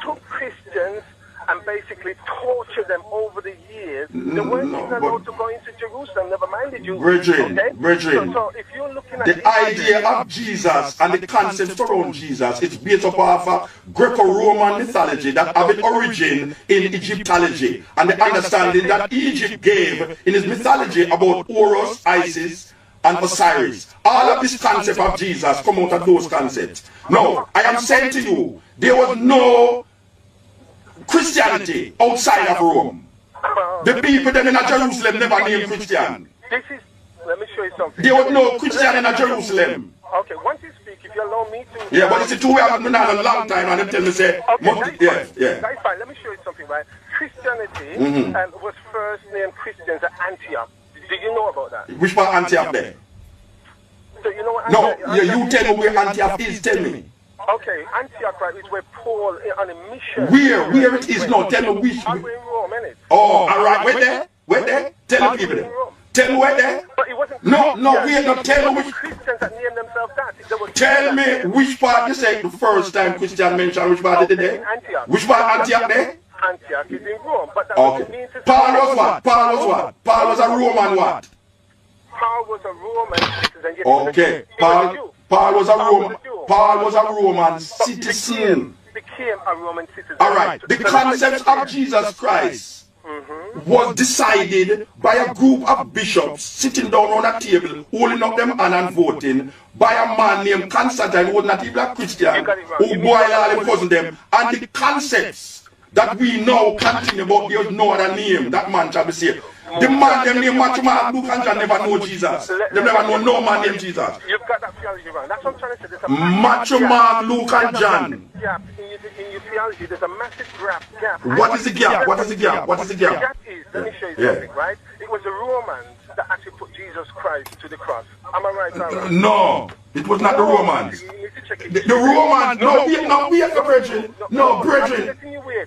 took Christians and basically tortured them over the years. They weren't even allowed to go into Jerusalem, never mind the Jews. Brethren, so if you're looking at the idea of Jesus and the concept around Jesus is based upon a Greco-Roman mythology that have its origin in Egyptology, and the understanding that Egypt gave in its mythology about Horus, Isis, and Osiris. All of this concept of Jesus come out of those concepts. Now, I am saying to you, there was no Christianity outside of Rome. The people then in Jerusalem never named Christian. Let me show you something. There was no Christian in Jerusalem. Okay, once you speak, if you allow me to... Yeah, but it's a two-way I've been on a long time and they tell me, say... That's fine. Let me show you something, right? Christianity was first named Christians at Antioch. Did you know about that? Which part Antioch there? So you know what Antioch you tell me where Antioch is, tell me. Okay, Antioch, right, is where Paul on a mission. Where it is now, tell me which. I'm in Rome, innit? Oh, alright, where there? Tell the people there. Tell me where there? But it wasn't we're not telling which. Christians that named themselves that. Tell me which part you say the first time Christian mentioned, which part did they? Antioch. Which part Antioch there? Antioch is in Rome, but that doesn't mean to say... Paul was what? Paul was a Roman what? Paul was a Roman citizen. Okay, Paul was a Roman citizen. Became a Roman citizen. Alright, the concept of Jesus Christ was decided by a group of bishops sitting down on a table, holding up them hand and voting, by a man named Constantine, who was not even a Christian, who boiled all them cousin them, and the concepts that we now continue about, there is no other name that man shall be saved. The man them named Matthew, Mark, Luke, and John never know Jesus. They never know no man named Jesus. You've got that theology wrong. That's what I'm trying to say. There's a Matthew, Mark, Luke, and John. Gap in your theology. There's a massive gap. What is the gap? What is the gap? The gap is, let me show you something, right? It was the Romans that actually put Jesus Christ to the cross. Am I right? No, it was not the Romans. The Romans, we are the brethren. No, brethren.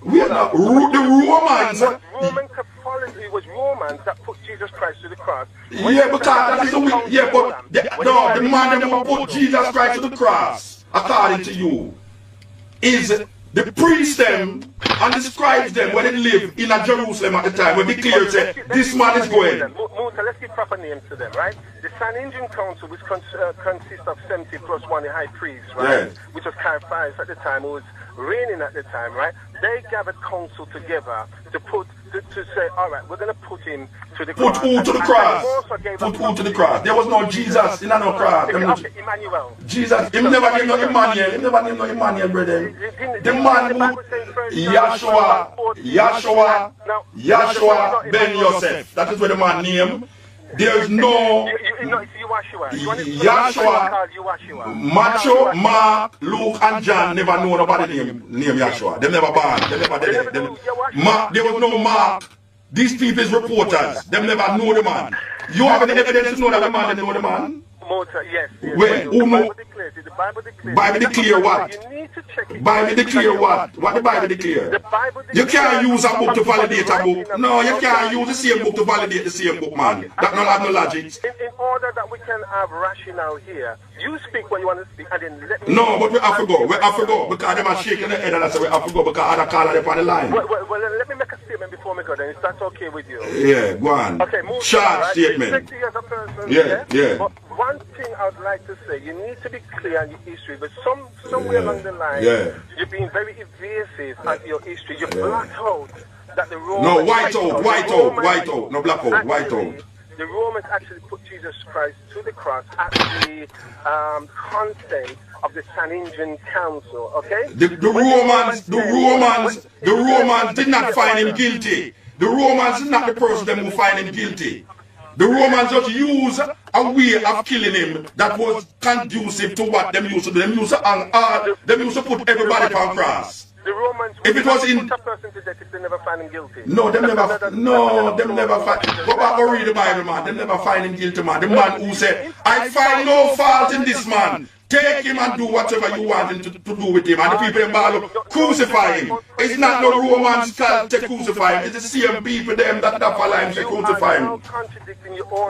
We are not. The Romans. Roman Catholicism, it was Romans that put Jesus Christ to the cross. Because that is the way. Yeah, but the man that put Jesus Christ to the cross, according to you, is the priest them and the scribes them when they live in a Jerusalem at the time, when they clear say, this man is going. Muta, let's give proper names to them, right? The Sanhedrin Council, which consists of 70 plus 1 the high priest, right? Yes. Which was Caiaphas at the time, who was reigning at the time, right? They gathered council together to say, all right, we're going to put him to the cross. Put who to the cross? Put who to the cross? There was no Jesus in no cross. Okay, Emmanuel. Jesus, him never named no Emmanuel. Him never named no Emmanuel, brother. The man who, Yahshua Ben Yosef. That is what the man named. There's no Yahshua. Matthew, Mark, Luke, and John never know nobody named Yahshua. They never born. There was no Mark. These people is reporters. They never know the man. You have any evidence to know that the man didn't know the man? Yes. Where? Who know? The Bible declares. Bible declare what? You need to check it. Bible declare what? What the Bible declare? The Bible declares. You can't use a book to validate a book. No, you can't use the same book to validate the same book, man. That don't have no logic. In order that we can have rationale here, You speak what you want to speak, and then let me... No, but we have to go. We have to go. Because they are shaking their head and I say we have to go because other caller are on the line. Well, then let me make a statement before we go then. Is that okay with you? Yeah, go on. Okay, move short on, right? statement. Respect you as a person, yeah. But one thing I would like to say, you need to be clear on your history, but somewhere along the line, you're being very evasive at your history. You black out that the Romans... No, white out. No, black out, white out. The Romans actually put Jesus Christ to the cross at the consent of the Sanhedrin Council, okay? The Romans did not find him guilty. The Romans is not the person who find him guilty. The Romans just use a way of killing him that was conducive to what them used to do. Them used to put everybody on cross. The Romans, if it was in... put a person to death if they never find him guilty. No, them never find... Go back and read the Bible, man. Them never find him guilty, man. The man who said, I find no fault in this man. Take him and do whatever you want him to do with him. And the people in Bible crucify him. It's not no Romans called to crucify him. It's the same people them that follow him to crucify him.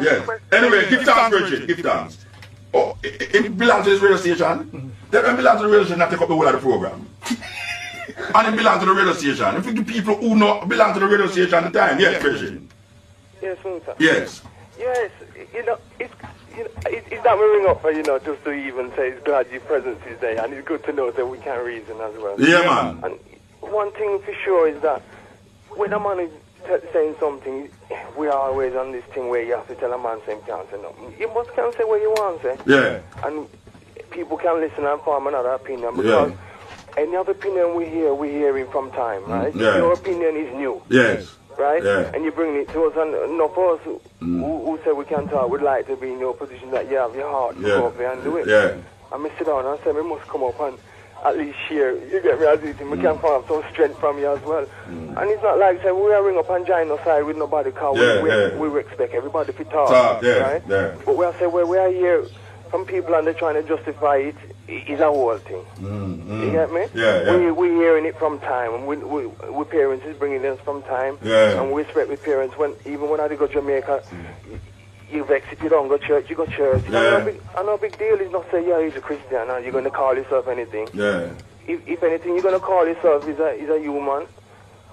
Yes. Anyway, give thanks, Bridget. Give thanks. Oh, it belongs to this radio station. They don't belong to the radio station that take up the whole of the program. And it belongs to the radio station. If the people who know belong to the radio station at the time, yes, Bridget. Yes, Muta. Yes. Yes, it's that we ring up for, just to even say it's glad your presence is there, and it's good to know that we can reason as well. Yeah, man. And one thing for sure is that when a man is saying something, we are always on this thing where you have to tell a man saying can't say nothing. You must can say what you want to say. Yeah. And people can listen and form another opinion because any other opinion we hear it from time, right? Yeah. Your opinion is new. Yes. Right? Yeah. And you bring it to us, and enough of us who say we can talk would like to be in your position that you have your heart to go up there and do it. Yeah. And I sit down and say we must come up and at least share. You get me as it, we can find some strength from you as well. And it's not like say we will ring up and join our side with nobody because we respect everybody to talk. Right? Yeah. But we say well, we are here from people and they're trying to justify it. It's a whole thing. You get me? Yeah. We're hearing it from time, and we parents is bringing us from time, and we respect with parents. Even when I go to Jamaica, you vex if you don't go church, you go church. I know big deal is not say he's a Christian and you're going to call yourself anything. Yeah. If anything, you're going to call yourself is a human,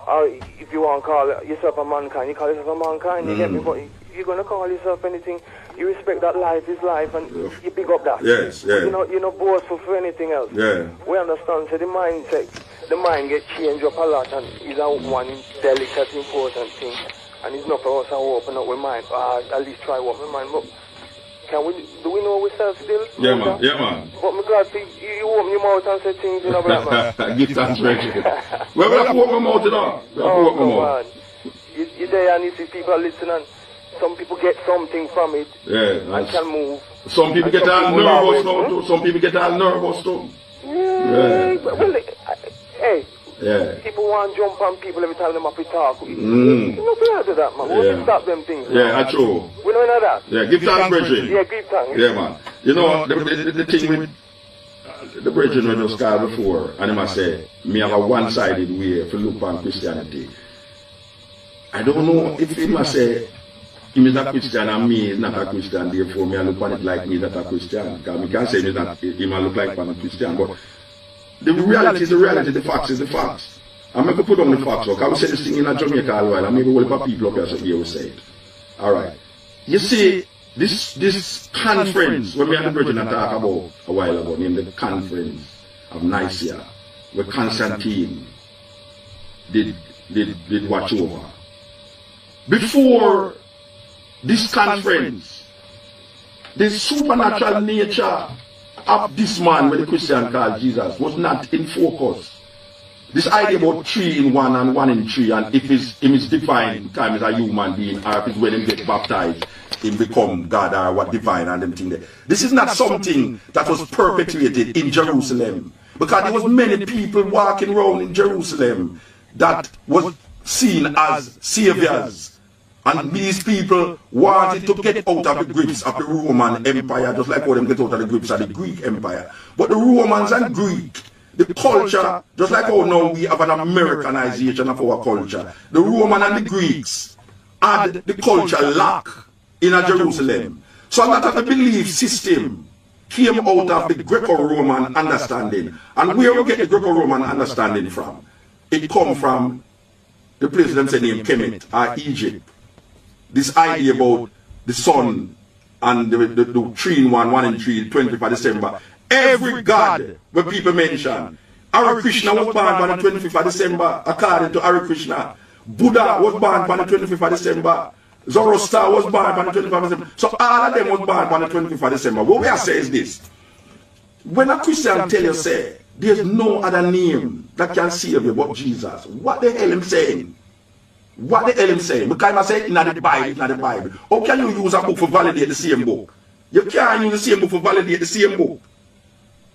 or if you want to call yourself a mankind, you call yourself a mankind. You get me? But if you're going to call yourself anything, you respect that life is life, and you pick up that. Yes, yeah. You're not boastful for anything else. Yeah. We understand. So the mind gets changed up a lot, and is one delicate, important thing. And it's not for us to open up with mind. At least try open with mind. But do we know ourselves still? Yeah, man. Yeah, man. But I'm glad you open your mouth and say things, black man. Give thanks, Reggie. Well, we have to open my mouth, man. You're there and you see people listening. Some people get something from it and can move. Some people get all nervous now too. Some people get all nervous too. Well, hey, people want to jump on people every time they have to talk. You know, we do that, man. We don't stop them things. That's true. We don't know that. Yeah, give thanks, Bridget. Yeah, give thanks. Yeah, man. You know, the thing with the Bridget when you started before, and I must say, me have a one-sided way to look on Christianity. I don't know if he must say, he is a Christian and me is not a Christian, therefore me I look on it like me is not a Christian. Because me can't say he might look like one Christian, but the reality is the reality, the facts is the facts. I'm going to put on the facts, because I will say this thing in a Jamaica a while, and maybe we'll have people up here so here will say it. Alright. You see, this conference, when we had the Virgin talk about a while ago, named the Conference of Nicaea, where Constantine did watch over. Before this conference, the supernatural nature of this man, when the Christian called Jesus, was not in focus. This idea about 3 in 1 and 1 in 3, and if him is divine, time is a human being, or if it's when him get baptized, him become God or what divine and them thing there. This is not something that was perpetuated in Jerusalem, because there was many people walking around in Jerusalem that was seen as saviors. And these people wanted to get out of the grips of the Roman Empire, just like how them get out of the grips of the Greek Empire. But the Romans and Greek, the culture, just like how now we have an Americanization of our culture, the Roman and the Greeks had the culture lock in Jerusalem. So that the belief system came out of the Greco-Roman understanding. And where we get the Greco-Roman understanding from? It come from the place them say named Kemet, or Egypt. This idea about the sun and the 3 in 1, 1 in 3, 25th December. Every god where people mention. Hare Krishna was born on the 25th of December, according to Hare Krishna. Buddha was born on the 25th of December. Zoroaster was born on the 25th of December. So all of them was born on the 25th of December. What we are saying is this. When a Christian tell you, say, there's no other name that can save you but Jesus, what the hell am saying? What the hell am saying? Because I say it's not the Bible, it's not the Bible. How can you use a book for validate the same book? You can't use the same book for validate the same book.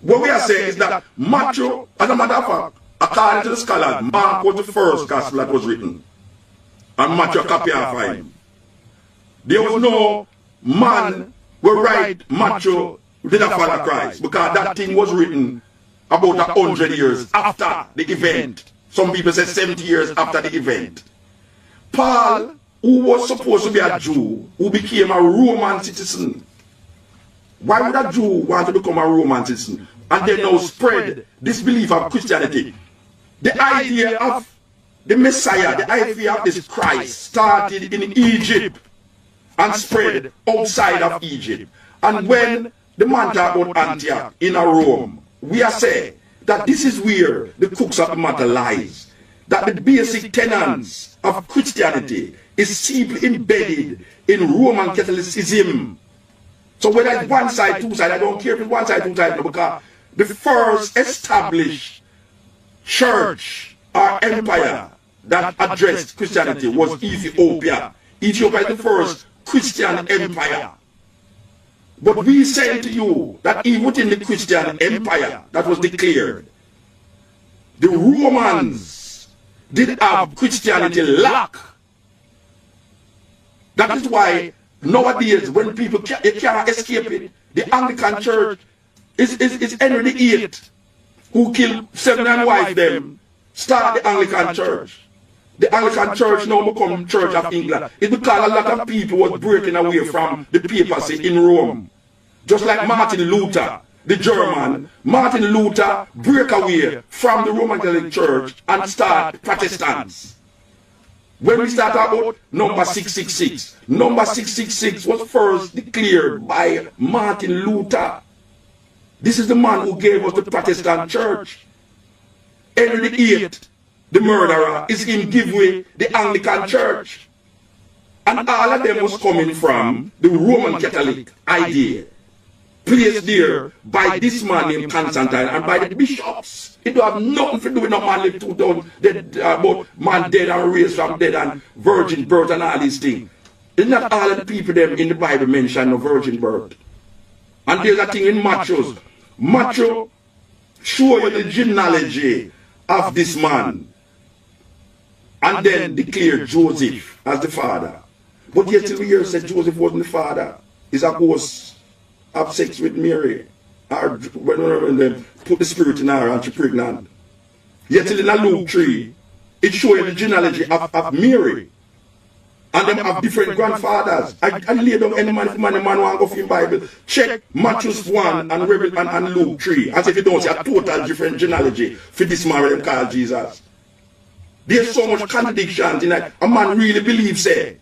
What we are saying is that Matthew, as a matter of fact, according to the scholars, Mark was the first gospel that was written. And Matthew a copy of him. There was no man who write Matthew did not follow Christ, because that thing was written about 100 years after the event. Some people say 70 years after the event. Paul, who was supposed to be a Jew, who became a Roman citizen. Why would a Jew want to become a Roman citizen? And they now spread this belief of Christianity. The idea of the Messiah, the idea of this Christ started in Egypt and spread outside of Egypt. And when the man talk about Antioch in Rome, we are saying that this is where the crux of the matter lies. That the basic tenets of Christianity is simply embedded in Roman Catholicism. So whether it's one side, two side, I don't care if it's one side, two side, no, because the first established church or empire that addressed Christianity was Ethiopia. Ethiopia is the first Christian empire. But we say to you that even within the Christian empire that was declared, the Romans did have Christianity lack. That is why nowadays when people can't escape it, the Anglican church is Henry VIII who killed 7 and wife them, start the Anglican church. The Anglican church now become Church of England. It's because a lot of people was breaking away from the papacy in Rome. Just like Martin Luther, the German, Martin Luther break away from the Roman Catholic Church and start Protestants. When we start about number 666, number 666 was first declared by Martin Luther. This is the man who gave us the Protestant church. Henry VIII, the murderer, is him give away the Anglican church. And all of them was coming from the Roman Catholic idea, placed there by this man named Constantine and by the bishops. It don't have nothing to do with no man live 2000 dead, about man dead and raised from dead and virgin birth and all these things. It's not all of the people them in the Bible mention no virgin birth. And there's a thing in Matthew. Matthew show you the genealogy of this man and then declare Joseph as the father. But yet till we hear said Joseph wasn't the father. He's a ghost have sex with Mary. Or when they put the spirit in her and she pregnant. Yet till in Luke 3, it shows you the genealogy of Mary. And them have different grandfathers. I lay down any man, if man want to go for the Bible. Check Matthew 1 and Luke 3. As if you don't see a total different genealogy for this man them called Jesus. There's so much contradictions in that. A man really believes a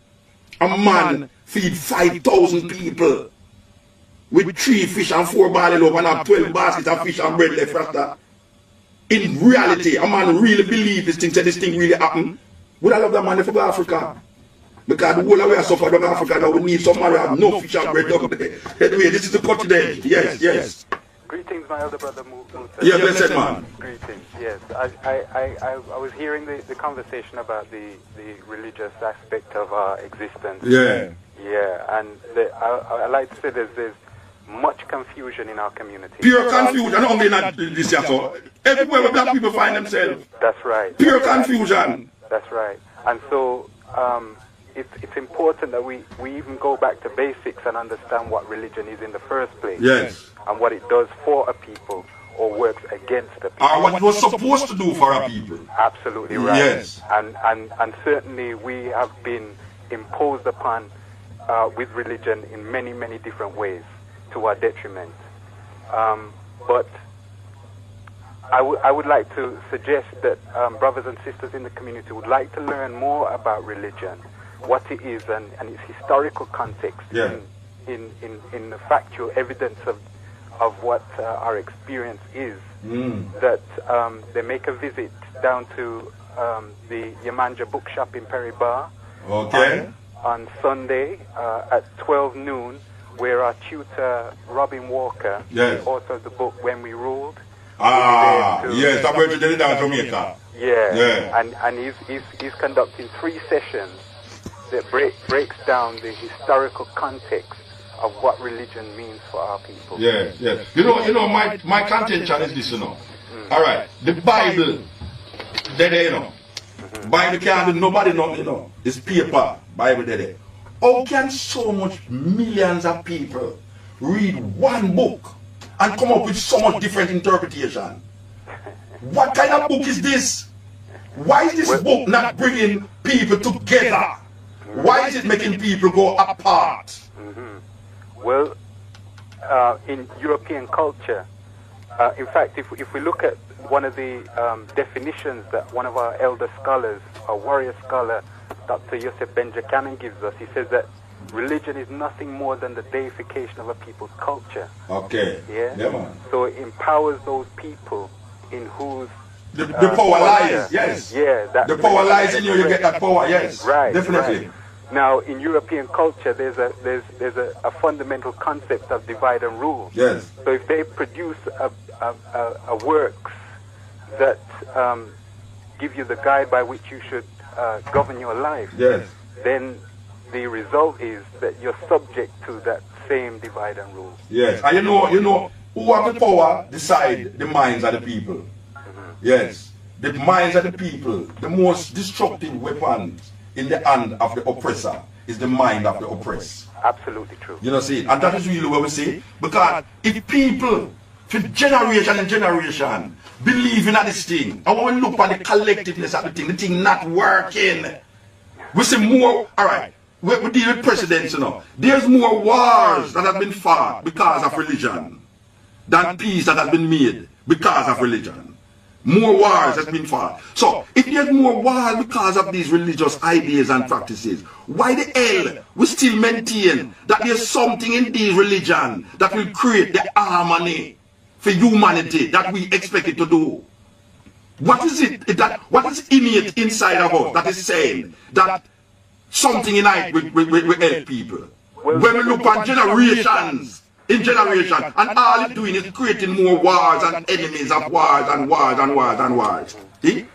man feed 5,000 people with 3 fish and 4 barley loaf and have 12 baskets of fish and bread left after. In reality, a man really believes this thing, said this thing really happened. Would I love that man if I go to Africa? Because the whole of we suffer in Africa now, we need somebody who have no fish and bread down there. Anyway, this is the continent. Yes, yes. Greetings, my elder brother Muta. Yeah, blessed man. Greetings, yes. I was hearing the conversation about the religious aspect of our existence. Yeah. Yeah, and I like to say there's much confusion in our community. Pure confusion, only not this year. So everywhere where black people find themselves. That's right. Pure confusion. That's right. And so it's important that we even go back to basics and understand what religion is in the first place. Yes. And what it does for a people or works against the people. Or what it was supposed to do for a people. Absolutely right. Yes. And certainly we have been imposed upon with religion in many, many different ways to our detriment. But I would like to suggest that brothers and sisters in the community would like to learn more about religion, what it is, and its historical context in the factual evidence of what our experience is. That they make a visit down to the Yamanja bookshop in Perry Bar on Sunday at 12 noon, where our tutor Robin Walker, the author of the book When We Ruled, yes, I'm going to do it down to Jamaica. And he's conducting 3 sessions that breaks down the historical context of what religion means for our people. You know, my contention is this, you know. All right, the Bible, there, you know. Bible can't do nobody nothing, you know. It's paper, Bible there. How can so much millions of people read one book and come up with so much different interpretation? What kind of book is this? Why is this book not bringing people together? Why is it making people go apart? Well, in European culture, in fact, if we look at one of the definitions that one of our elder scholars, a warrior scholar, Dr. Yosef Benjamin gives us, he says that religion is nothing more than the deification of a people's culture. So it empowers those people in whose the power lies. The power lies in you. You get that power. Definitely. Now, in European culture, there's a fundamental concept of divide and rule. So if they produce a works that give you the guide by which you should govern your life, then the result is that you're subject to that same divide and rule. And you know, who have the power decide the minds of the people. The minds of the people, the most destructive weapons in the hand of the oppressor is the mind of the oppressed. Absolutely true. You know, see, and that is really what we say. Because if people, for generation and generation, believe in this thing, and when we look at the collectiveness of the thing not working, we see more, alright, we deal with presidents, you know. There's more wars that have been fought because of religion than peace that has been made because of religion. More wars has been fought. So, if there's more wars because of these religious ideas and practices, why the hell we still maintain that there's something in these religion that will create the harmony for humanity that we expect it to do? What is it what is innate inside of us that is saying that something in it will help people? When we look at generations, in generation, and all it's doing is creating more wars and enemies of wars and wars and wars and wars. See?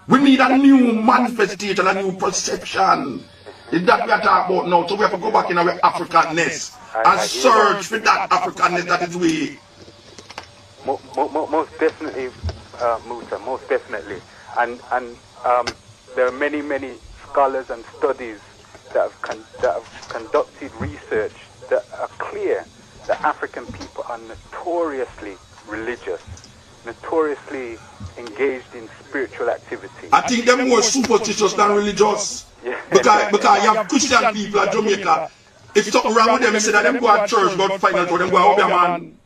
We need a new manifestation, a new perception. Is that we are talking about now? So we have to go back in our Africanness and search for that Africanness that is we. Most definitely, Muta, most definitely. And there are many scholars and studies that have conducted research that are clear that African people are notoriously religious, notoriously engaged in spiritual activity. I think they're more superstitious than religious. Because you have Christian people at Jamaica. If something wrong with them, they say that them go to church, God find out for them, go out there, man.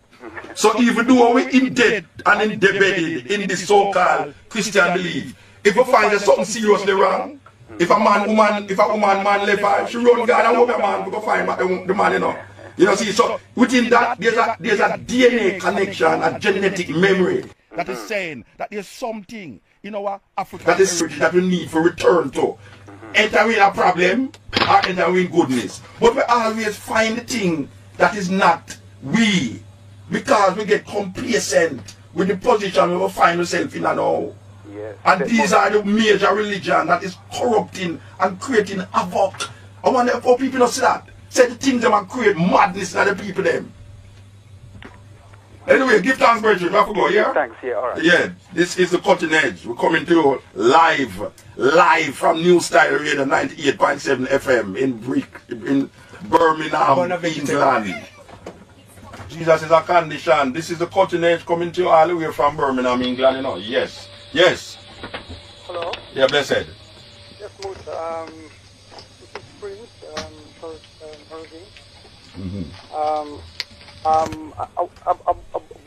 So even though we're in debt and embedded in this so-called Christian belief, if we find that something seriously wrong, if a woman left her, she run God and hope a man, we go find the man, you know. You know, see, so within that, there's a DNA connection, a genetic memory that is saying that there's something in our African that is that we need for return to. Enter in a problem or enter in goodness. But we always find the thing that is not we, because we get complacent with the position we will find ourselves in now. And these are the major religion that is corrupting and creating havoc. I wonder if people don't see that. Say the things that might create madness in the people them. Anyway, give thanks, brethren. We have to go, yeah? Thanks, yeah, alright. Yeah, this is the Cutting Edge. We're coming to you live from New Style Radio 98.7 FM in Birmingham, England. Jesus is a condition. This is the Cutting Edge coming to you all the way from Birmingham, England, you know. Yes. Yes. Hello? Yeah, blessed. Yes, Muta. This is Prince, Hurricane. I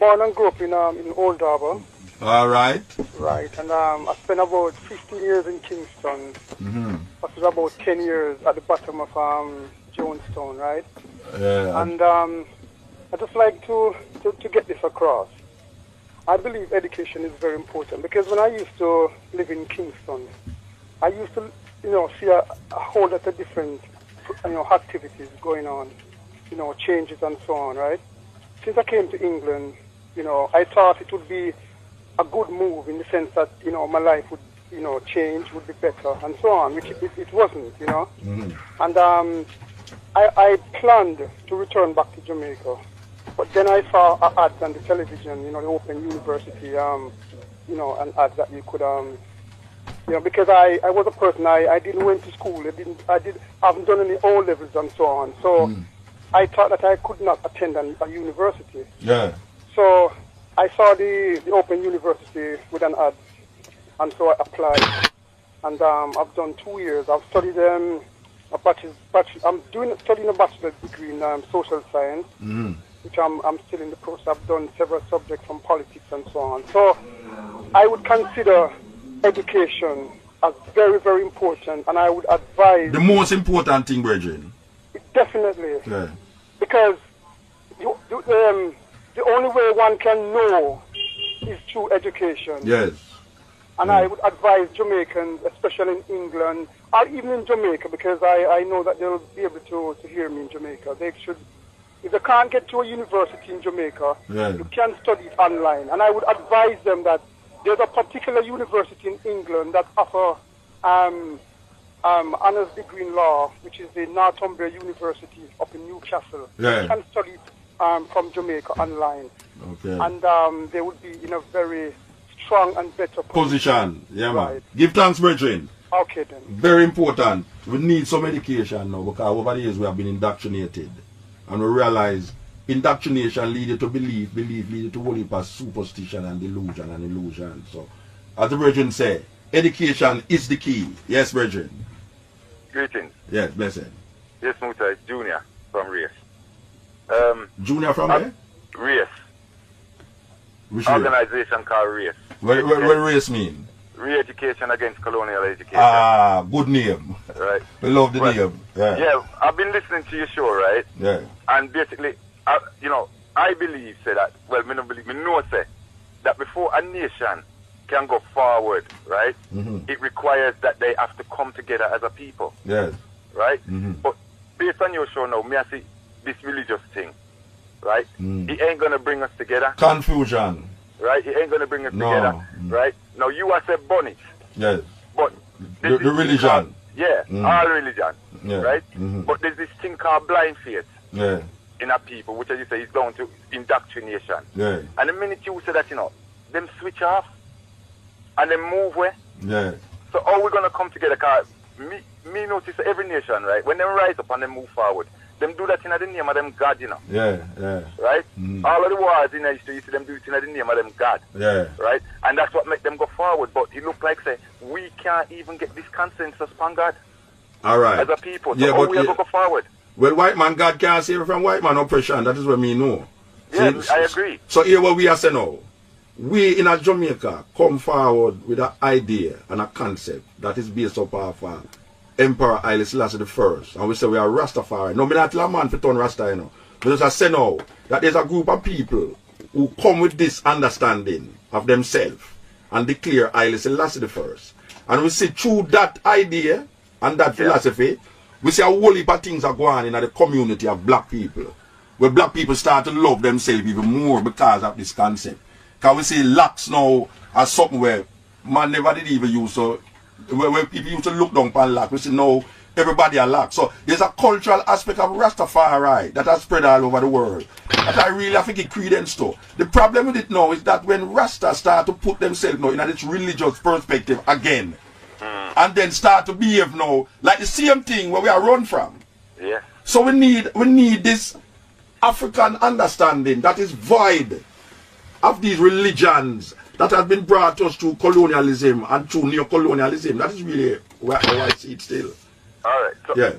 born and grew up in Old Harbour. All right. Right, and I spent about 15 years in Kingston. I spent about 10 years at the bottom of Jonestown, right? Yeah. And I just like to get this across. I believe education is very important because when I used to live in Kingston, I used to, see a whole lot of different, activities going on, changes and so on, right? Since I came to England, I thought it would be a good move in the sense that, my life would, change, would be better and so on, which it wasn't, And I planned to return back to Jamaica. But then I saw ads on the television, the Open University, an ad that you could, because I was a person, I didn't went to school, I haven't done any O levels and so on. So I thought that I could not attend a university. Yeah. So I saw the Open University with an ad, and so I applied. And I've done 2 years. I've studied studying a bachelor's degree in social science. Which I'm still in the process. I've done several subjects from politics and so on. So I would consider education as very, very important, and I would advise... The most important thing, Brethren. Definitely. Yeah. Because the only way one can know is through education. Yes. And I would advise Jamaicans, especially in England, or even in Jamaica, because I know that they'll be able to hear me in Jamaica. They should... If they can't get to a university in Jamaica, you can study it online. And I would advise them that there's a particular university in England that offers honors degree in law, which is the Northumbria University up in Newcastle. Yeah. You can study it from Jamaica online. Okay. And they would be in a very strong and better position. Yeah, man. Right. Give thanks, Brethren. Okay, then. Very important. We need some education now because over the years we have been indoctrinated. And we realize indoctrination leads to belief leads to whole heap of superstition and illusion. So, as the Brethren say, education is the key. Yes, Brethren. Greetings. Yes, blessed. Yes, Muta, it's Junior from Race. Junior from where? Race. Which organization called Race. What Race mean? Re-education against colonial education. Ah, good name. Right. We love the name. Yeah, I've been listening to your show, right? Yeah. And basically, I believe, say that, well, me know, say, that before a nation can go forward, right, it requires that they have to come together as a people. Yes. Right? But based on your show now, me I see this religious thing, right? It ain't going to bring us together. Confusion. Right? It ain't going to bring us together. Right? Now, you are saying bonnet. Yes. But the religion. All religion. Yeah. Right? But there's this thing called blind faith. Yeah. In a people, which as you say is down to indoctrination. Yeah. And the minute you say that, them switch off and then move where? Yeah. So how we gonna come together? Cause me notice every nation, right? When they rise up and they move forward, them do that in the name of them God, Yeah. Right? All of the wars in history, you see them do it in the name of them God. Yeah. Right? And that's what make them go forward. But it look like say we can't even get this consensus on God. All right. As a people. So how we ever go forward? Well, white man, God can't save from white man oppression. That is what me know. Yeah, I agree. So here what we are saying now. We in a Jamaica come forward with an idea and a concept that is based up of Emperor Haile Selassie I. And we say we are Rastafari. No, me not tell a man to turn Rasta, But as I say now, that there's a group of people who come with this understanding of themselves and declare Haile Selassie I. And we see through that idea and that philosophy, we see a whole heap of things are going on in the community of black people. Where black people start to love themselves even more because of this concept. Because we see locks now as something where man never did even use. So where people used to look down upon lock, we see now everybody are locked. So there's a cultural aspect of Rastafari that has spread all over the world. That I really think it credence to. The problem with it now is that when Rasta start to put themselves now in this religious perspective again, and then start to behave now like the same thing where we are run from. Yeah. So we need this African understanding that is void of these religions that has been brought to us through colonialism and through neo-colonialism. That is really where I see it still. All right. So yeah.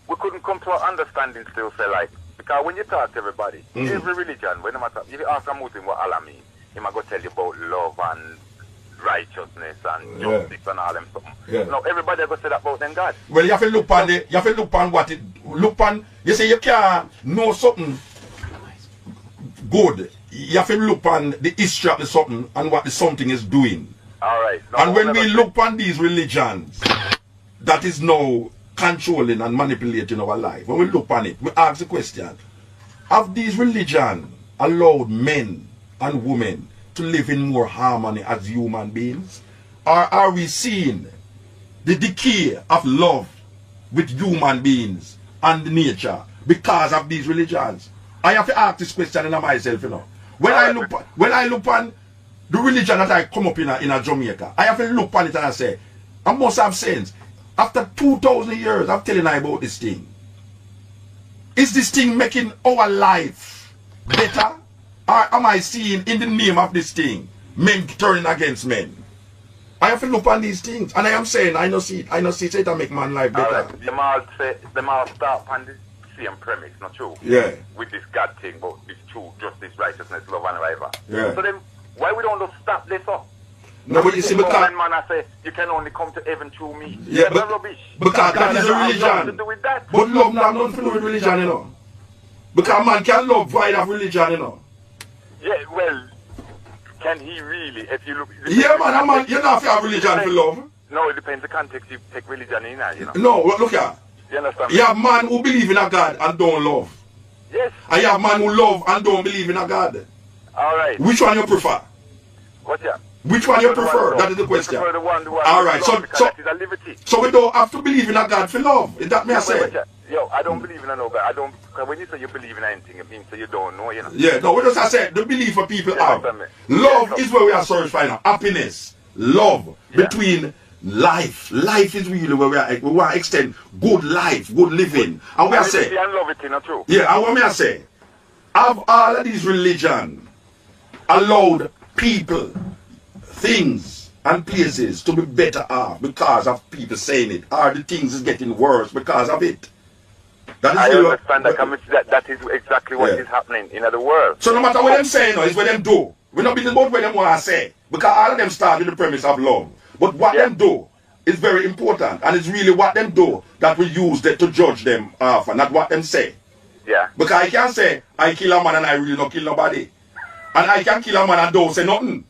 we couldn't come to an understanding still, say like Because when you talk to everybody, every religion, when if you ask a Muslim what Allah means, he might go tell you about love and righteousness and justice and all them something. No, everybody go say that about them God. Well, you have to look on what it look on. You say you can't know something good. You have to look on the history of the something and what the something is doing. Alright. No, and when we look on these religions that is now controlling and manipulating our life, when we look on it, we ask the question, have these religions allowed men and women to live in more harmony as human beings? Or are we seeing the decay of love with human beings and nature because of these religions? I have to ask this question in myself, you know. When I look on the religion that I come up in a Jamaica, I have to look on it and I say, I must have sense. After 2,000 years, I'm telling you about this thing. Is this thing making our life better? Or am I seeing in the name of this thing, men turning against men? I have to look on these things. And I am saying, I know see it to make man life better. Alright, them all start on the same premise, not true? Yeah. With this God thing, but this truth, justice, righteousness, love and rival. Yeah. So then, why we don't just stop this up? No, but you see, because man, I say, you can only come to heaven through me. Yeah, but rubbish. Because that is a religion. To do with that. But love not nothing to do with religion, you know. Because man can love void of religion, you know. Yeah, well, can he really? If you look, yeah, man, you don't have religion for love. No, it depends the context you take religion in, you know. No, look here. You understand? You have man who believe in a God and don't love. Yes. And you have man who love and don't believe in a God. Alright. Which one you prefer? What, yeah? Which one you prefer? That is the question. The one alright, so that is a liberty. So we don't have to believe in a God for love. Is that me I say? Yo, I don't believe in a no God. I don't, because when you say you believe in anything, it means that you don't know, you know. Yeah, no, what does I say? The belief of people have. Love is where we are searching for now. Happiness, love between life. Life is really where we want to extend good life, good living. And we are saying, love it, not true. yeah, and what me I say, have all of these religions allowed people, things and places to be better off because of people saying it, or the things is getting worse because of it? That is I understand that is exactly what is happening in the world. So no matter what them say, no, it's what them do. We're not building about what them want to say. Because all of them start with the premise of love. But what them do is very important. And it's really what them do that we use that to judge them off, and not what them say. Yeah. Because I can't say, I kill a man and I really don't kill nobody. And I can kill a man and don't say nothing.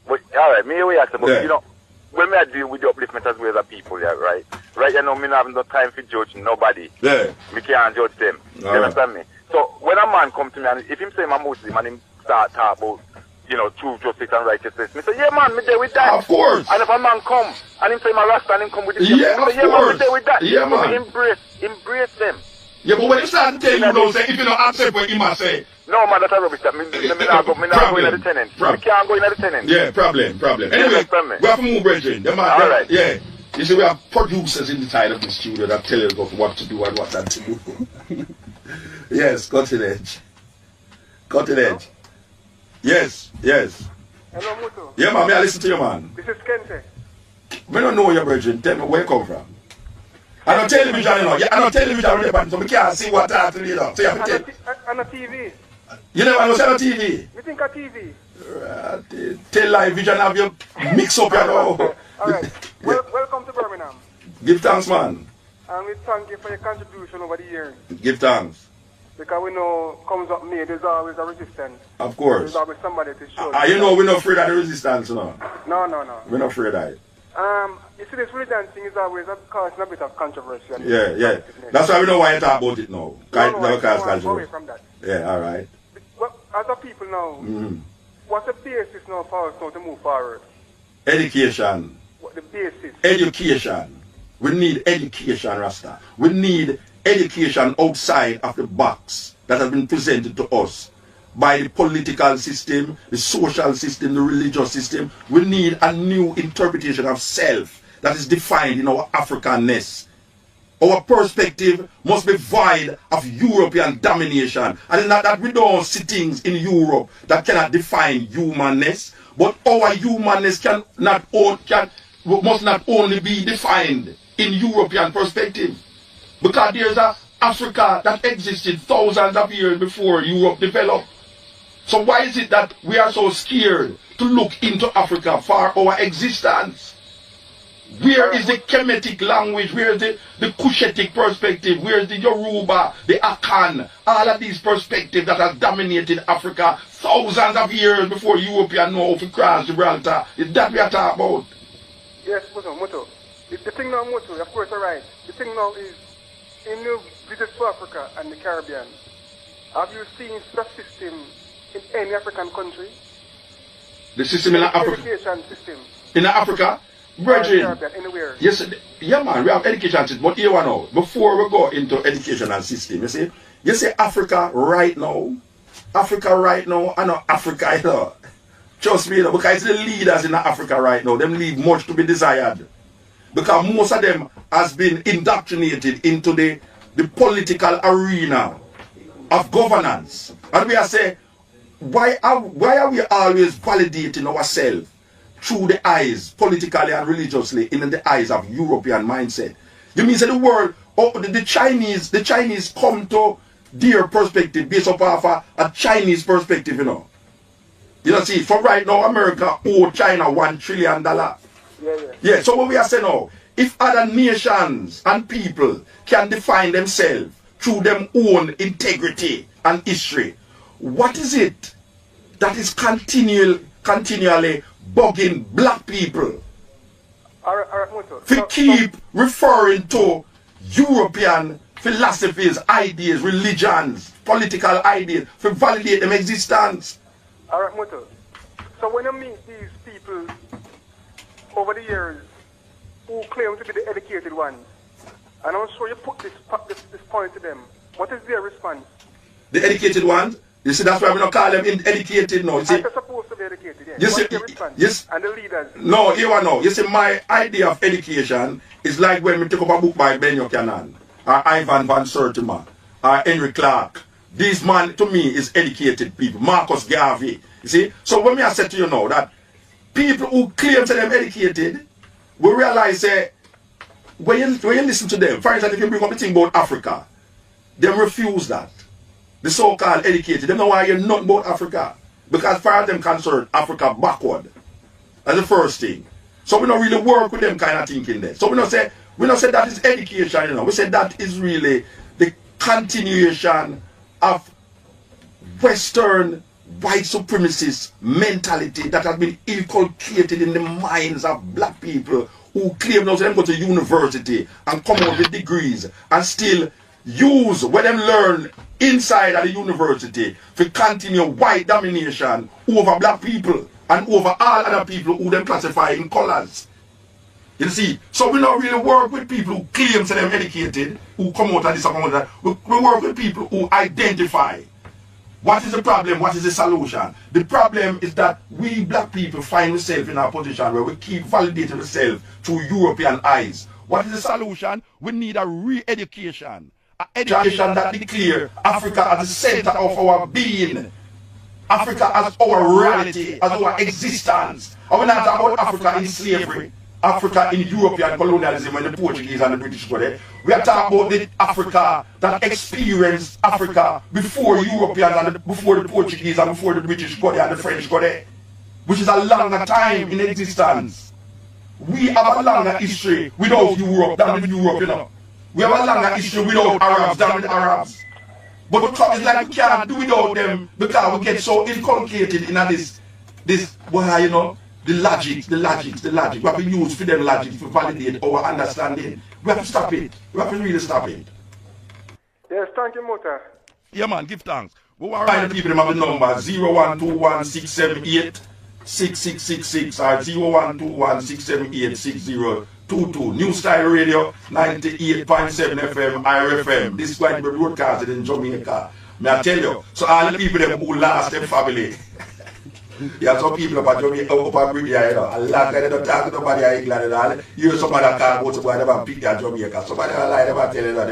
But, alright, me we ask about, you know, when I deal with the upliftment as well as people, yeah, right? Right, you know, me not have no time for judge nobody. Yeah. Me can't judge them. You understand me? So, when a man come to me, and if him say I'm a Muslim, and him start talk about, you know, truth, justice, and righteousness, me say, yeah, man, me there with that. Of course. And if a man come, and him say, my Rasta, and him come with the yeah, me say, yeah, man, me there with that. Yeah, man. Embrace them. Yeah, but when you start to tell you, don't say, if you don't accept what he must say. No, man, that's a rubbish. That me not go in the tenant. We can't go in the tenant. Yeah, problem. Anyway, we have to move, brethren. Alright. Yeah. You see, we have producers inside of the studio that tell us what to do and what not to do. Yes, cutting edge. Cutting edge. Yes. Hello, Muto. Yeah, man, may I listen to you, man? This is Kente. We don't know your brethren. Tell me where you come from. I don't television, you know. I don't television, so we can't see what happening, you know. So you have to tell. On a TV. You never know, on TV? We think of TV. Tell live vision have you mix up, you know. Alright. Welcome to Birmingham. Give thanks, man. And we thank you for your contribution over the years. Give thanks. Because we know comes up me, there's always a resistance. Of course. There's always somebody to show. You know we're not afraid of the resistance, you know. No. We're not afraid of it. You see, this religion thing is always causing a bit of controversy. Yeah. That's why we don't want to talk about it now. Away from that. Yeah, alright. Well, as a people now, what's the basis now for us now to move forward? Education. What the basis? Education. We need education, Rasta. We need education outside of the box that has been presented to us by the political system, the social system, the religious system. We need a new interpretation of self that is defined in our Africanness. Our perspective must be void of European domination. And it's not that we don't see things in Europe that cannot define humanness, but our humanness must not only be defined in European perspective. Because there's a Africa that existed thousands of years before Europe developed. So why is it that we are so scared to look into Africa for our existence? Where is the Kemetic language? Where is the Cushitic perspective? Where is the Yoruba, the Akan? All of these perspectives that have dominated Africa thousands of years before Europeans know how to cross Gibraltar. Is that we are talking about? Yes, Muto. The thing now, Muto, of course, you're right. The thing now is, in your visit to Africa and the Caribbean, have you seen such system in any African country? The system in Africa? Education system. In Africa? Brethren, anywhere. yes, yeah man, we have education system, but here one now, before we go into educational system, you see Africa right now, I know Africa, you know, trust me, you know, because the leaders in Africa right now, them leave much to be desired, because most of them has been indoctrinated into the political arena of governance, and we are saying, why are we always validating ourselves through the eyes, politically and religiously, in the eyes of European mindset? You mean that the world, the Chinese come to their perspective based upon a Chinese perspective, you know. You know, see, for right now, America owe China $1 trillion. Yeah, so what we are saying now, if other nations and people can define themselves through their own integrity and history, what is it that is continually bugging black people to keep referring to European philosophies, ideas, religions, political ideas, to validate them existence? Alright, Muto. So when you meet these people over the years who claim to be the educated ones, and I'm sure you put this point to them, what is their response? The educated ones? You see, that's why we don't call them educated now. You see, they're supposed to be educated, yes. You see, yes. And the leaders. No, here I know. You see, my idea of education is like when we take up a book by Ben Buchanan, or Ivan Van Sertima, or Henry Clark. These man, to me, is educated people. Marcus Garvey. You see? So when I said to you now that people who claim to them educated, we realize when you listen to them, for instance, if you bring up the thing about Africa, they refuse that. The so-called educated, they don't know why you're not about Africa. Because as far as them concerned, Africa backward. That's the first thing. So we don't really work with them kind of thinking there. So we don't say that is education, you know. We say that is really the continuation of Western white supremacist mentality that has been inculcated in the minds of black people who claim now them go to university and come out with degrees and still use what them learn inside of the university to continue white domination over black people and over all other people who them classify in colors. You see, so we don't really work with people who claim to them educated, who come out of this and come out of that. We work with people who identify what is the problem, what is the solution. The problem is that we black people find ourselves in a position where we keep validating ourselves through European eyes. What is the solution? We need a re-education. An education that declares Africa as the center of our being. Africa as our reality, as our existence. And we're not talking about Africa in slavery, Africa in European colonialism when the Portuguese and the British got there. We are talking about the Africa that experienced Africa before Europeans and before the Portuguese and before the British got there and the French got there, which is a longer time in existence. We have a longer history without Europe than with Europe, you know. We have a longer history without Arabs than with Arabs. But the trouble is like we can't do without them because we get so inculcated in this well, you know, the logic. We have to use for them logic to validate our understanding. We have to stop it. We have to really stop it. Yes, thank you, Muta. Yeah, man, give thanks. We want to remind the people have the number 0121-678-6666 or 0121-678-6022. New Style Radio, 98.7 FM, IRFM. This is going to be broadcasted in Jamaica. May I tell you, so all the people who lost their family. Yeah, some people up at Jamaica, up at Britain, you know, a lot of them talk to nobody in England and all. You somebody that can't go to where they pick their Jamaica. Somebody that lie, they tell you that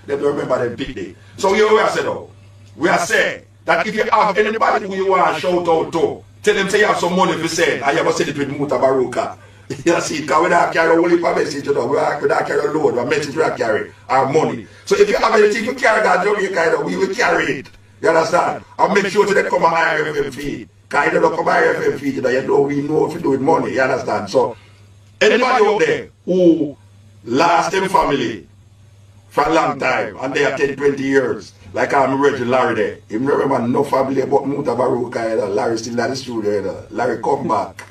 they don't remember them pick day. So here we are saying though, we are saying that if you have anybody who you want to shout out to, tell them say you have some money for say, and you have said it with Mutabaruka. You see, because we don't carry only a message, you know, we don't carry a load, a message we don't carry, our money. So if you have anything to carry that Jamaica, we will carry it. You understand? And make sure they come on IFM feed. Because they don't come on IFM feed, you know, we know if you do with money, you understand? So, anybody out there who lost their family for a long time, and they are 10, 20 years, like I'm Reggie Larry there. You remember no family about Mutabaruka, Larry still at the studio, Larry come back.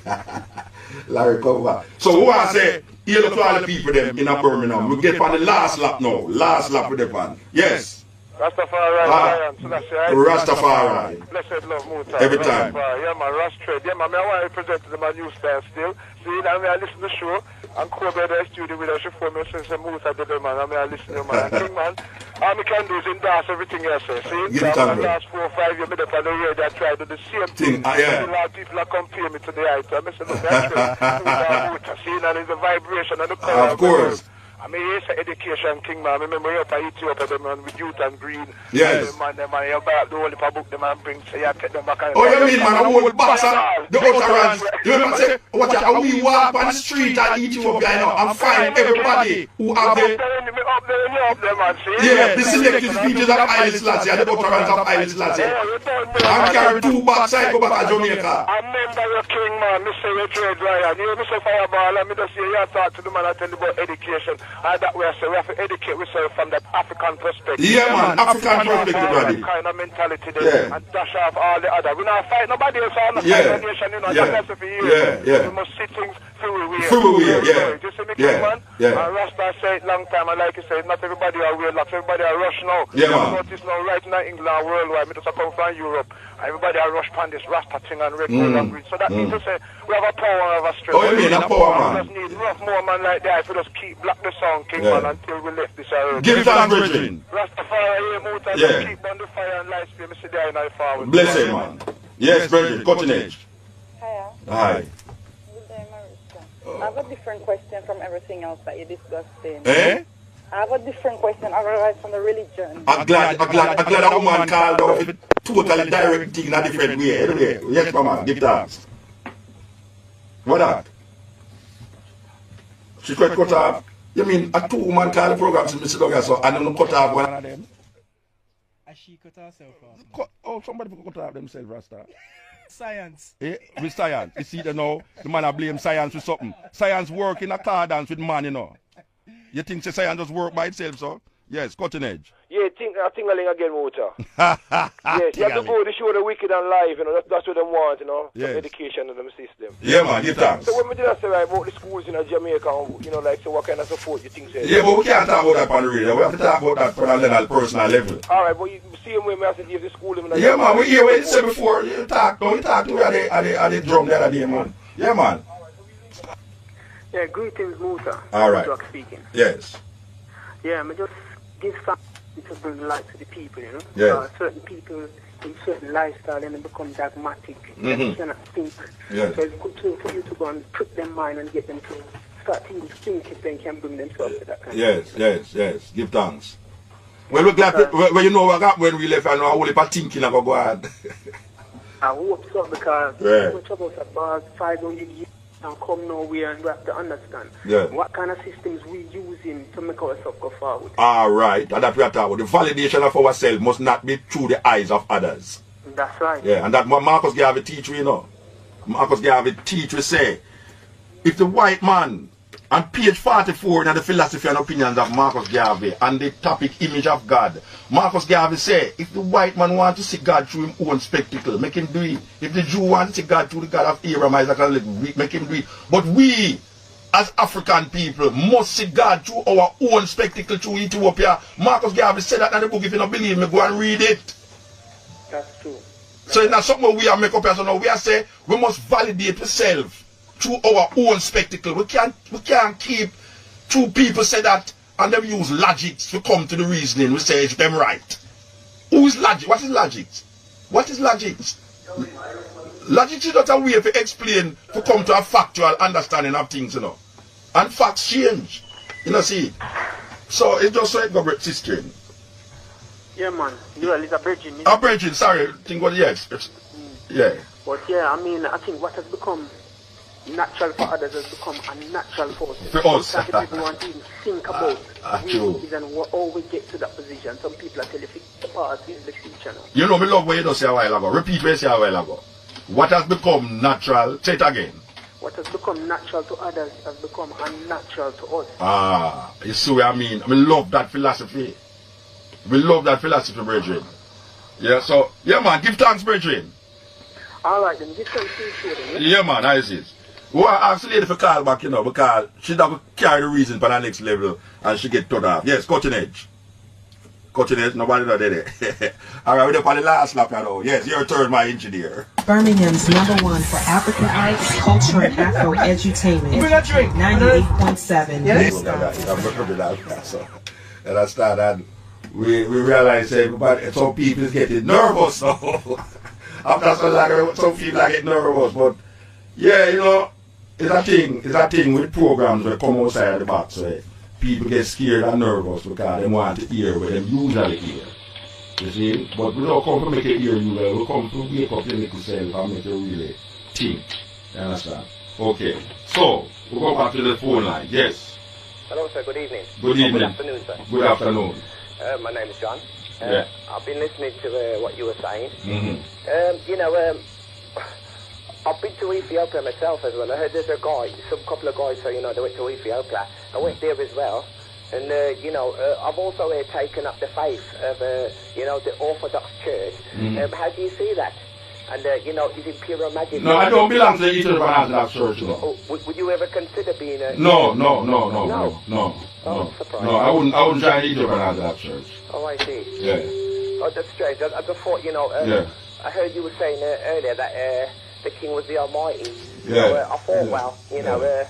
Larry come back. So who I say, here to all the people them in Birmingham, we get on the last lap now, last lap with the pan. Yes. Rastafari, Rastafari. Blessed love, Muta. Every time. Yeah, man, Rastafari. Yeah, man, I want to present to my new style still. See, I mean, I listen to the show. And Kobe at the studio with us for me since I moved out the man. I mean, I listen to man. King man, all I can do is endorse everything else. See, so the last 4 or 5 years, I on the road, I tried to do the same thing. Yeah. A lot of people are compare me to the item. I said, look, that's true. See, and it's the vibration and the color. Of course. I mean, it's an education, King man. I remember up at Ethiopia, man, with youth and green. Yes. Man, you buy the whole book, the man brings, so you take them back. Oh, you mean, man, the whole box, the utterance. You remember, say, what, we walk on the street at Ethiopia, you know, and find everybody who have the... Yeah, the selected speeches of Haile Selassie and the utterance of Haile Selassie. And carry 2 bags, I go back to Jamaica. I remember your King, man, Mr. Richard Ryan. You know, Mr. Fireball, and me just say, you talk to the man, I tell you about education. And that way I say we have to educate ourselves from that African perspective. Yeah, man, African perspective, buddy. Kind of mentality there, and dash off all the other. We not fight nobody else on the nation, you know, that's for years. We must see things through we yeah. You see me, King, man? And Rasta say it long time, and like you say, not everybody are real, not everybody are rush now. Yeah, man. Notice now, right now, England, worldwide, me just come from Europe. Everybody are rush pan this Rasta thing and red, gold and green. So that means to say, we have a power, we have a strength. Oh, you mean a power, man? We just need rough more man like that if we just keep black the song, King, man, until we left this area. Give thanks, Bridget. Rastafari, Muta, just keep on the fire and light spirit, me see there in our forward. Bless him, man. Yes, Bridget, cutting edge. Hiya. Hi. Good day, Marissa. I have a different question from everything else that you discussed in. Eh? I have a different question, otherwise from the religion. I'm glad a woman called off it totally directing in a different way. Anyway, yes, mama, give thanks. What that? She quite cut off. You mean a 2-woman called the program to Mr. Douglas, so I don't cut off one of them? As she cut herself off. Oh, somebody cut off themselves, Rasta. Science. Eh? With science. You see, now, the man I blame science with something. Science work in accordance with man, you know. You think the science just work by itself, so? Yes, cutting edge. Yeah, tingling again, Muta. Yes, you have to go to show the wicked and live, you know, that's what they want, you know, some education in them system. Yeah, man, give thanks. So when we did say right, about the schools in Jamaica, you know, like, so what kind of support you think? Yeah, but we can't talk about that on the radio. We have to talk about that from a personal level. All right, but you see him when I said you have the school. Yeah, man, we hear what you said before. You talk to me at the drum the other day, man. Yeah, man. Yeah, greetings, Muta. All right. Speaking. Yes. Yeah, I just give something to bring light to the people, you know. Yes. Certain people in certain lifestyle and they become dogmatic. They cannot think. Yes. So it's good for you to go and prick their mind and get them to start to think if they can bring themselves to that kind of thing. Yes. Give thanks. Well, we're glad, well, you know, when we left, I know all about thinking about God. I hope so, because we're talking about 500 years and come nowhere, and we have to understand what kind of systems we using to make ourselves go forward. All right, and that we are talking about. The validation of ourselves must not be through the eyes of others. That's right. Yeah, and that Marcus Garvey teach we, you know. Marcus Garvey teach we say, if the white man, on page 44 in the philosophy and opinions of Marcus Garvey and the topic image of God, Marcus Garvey say, if the white man wants to see God through his own spectacle, make him do it. If the Jew wants to see God through the God of Abraham, Isaac, and make him do it. But we, as African people, must see God through our own spectacle through Ethiopia. Marcus Garvey said that in the book. If you don't believe me, go and read it. That's true. So it's not something we are make up as no. We are say we must validate ourselves through our own spectacle. We can't keep two people say that and them use logic to come to the reasoning. We say it's them right. Who is logic? What is logic? What is logic? Logic is not a way to explain to come to a factual understanding of things, you know. And facts change. You know, see. So it's just like a sister. Yeah, man. Well, it's a virgin. A virgin, sorry. Think what, yes. Yeah. But yeah, I mean, I think what has become natural for others has become unnatural for us. For us. Sometimes people want to even think about ways and how we get to that position. Some people are telling the past in the future now. You know, me love what you just say a while ago. Repeat what you say a while ago. What has become natural, say it again. What has become natural to others has become unnatural to us. Ah, you see what I mean? I love that philosophy. We love that philosophy, brethren. Yeah, so, yeah, man, give thanks, brethren. Alright, then, give thanks to you, then. Yeah, man, I see it. Well, I asked the lady for call back, you know, because she don't carry the reason for the next level and she get turned off. Yes, cutting edge. Cutting edge, nobody not there. Alright, we're up on the last lap, you know. Yes, your turn, my engineer. Birmingham's #1 for African arts, culture, and Afro edutainment. 98.7. Yes. And I started, we realized everybody, some people is getting nervous. So after some people are getting nervous, but yeah, you know, it's a thing with programs where come outside the box where people get scared and nervous because they want to hear what they usually hear. You see? But we don't come to make it hear you well, we come to wake up your little self and make you really think. You understand? Okay. So, we'll go back to the phone line. Yes. Hello, sir. Good evening. Good evening. Good afternoon, sir. Good afternoon. My name is John. Yeah. I've been listening to what you were saying. Mm-hmm. You know, I've been to Ethiopia myself as well. I heard there's a guy, some couple of guys, so you know, they went to Ethiopia. I went there as well. And, you know, I've also taken up the faith of, you know, the Orthodox Church. How do you see that? And, you know, is Imperial Majesty... No, I don't belong to the Ethiopian Orthodox Church, no. Would you ever consider being a... No. Oh, surprised. No, I wouldn't join the Ethiopian Orthodox Church. Oh, I see. Yeah. Oh, that's strange. I just thought, you know, I heard you were saying earlier that the King was the Almighty. Yeah. So, I thought, well, you know...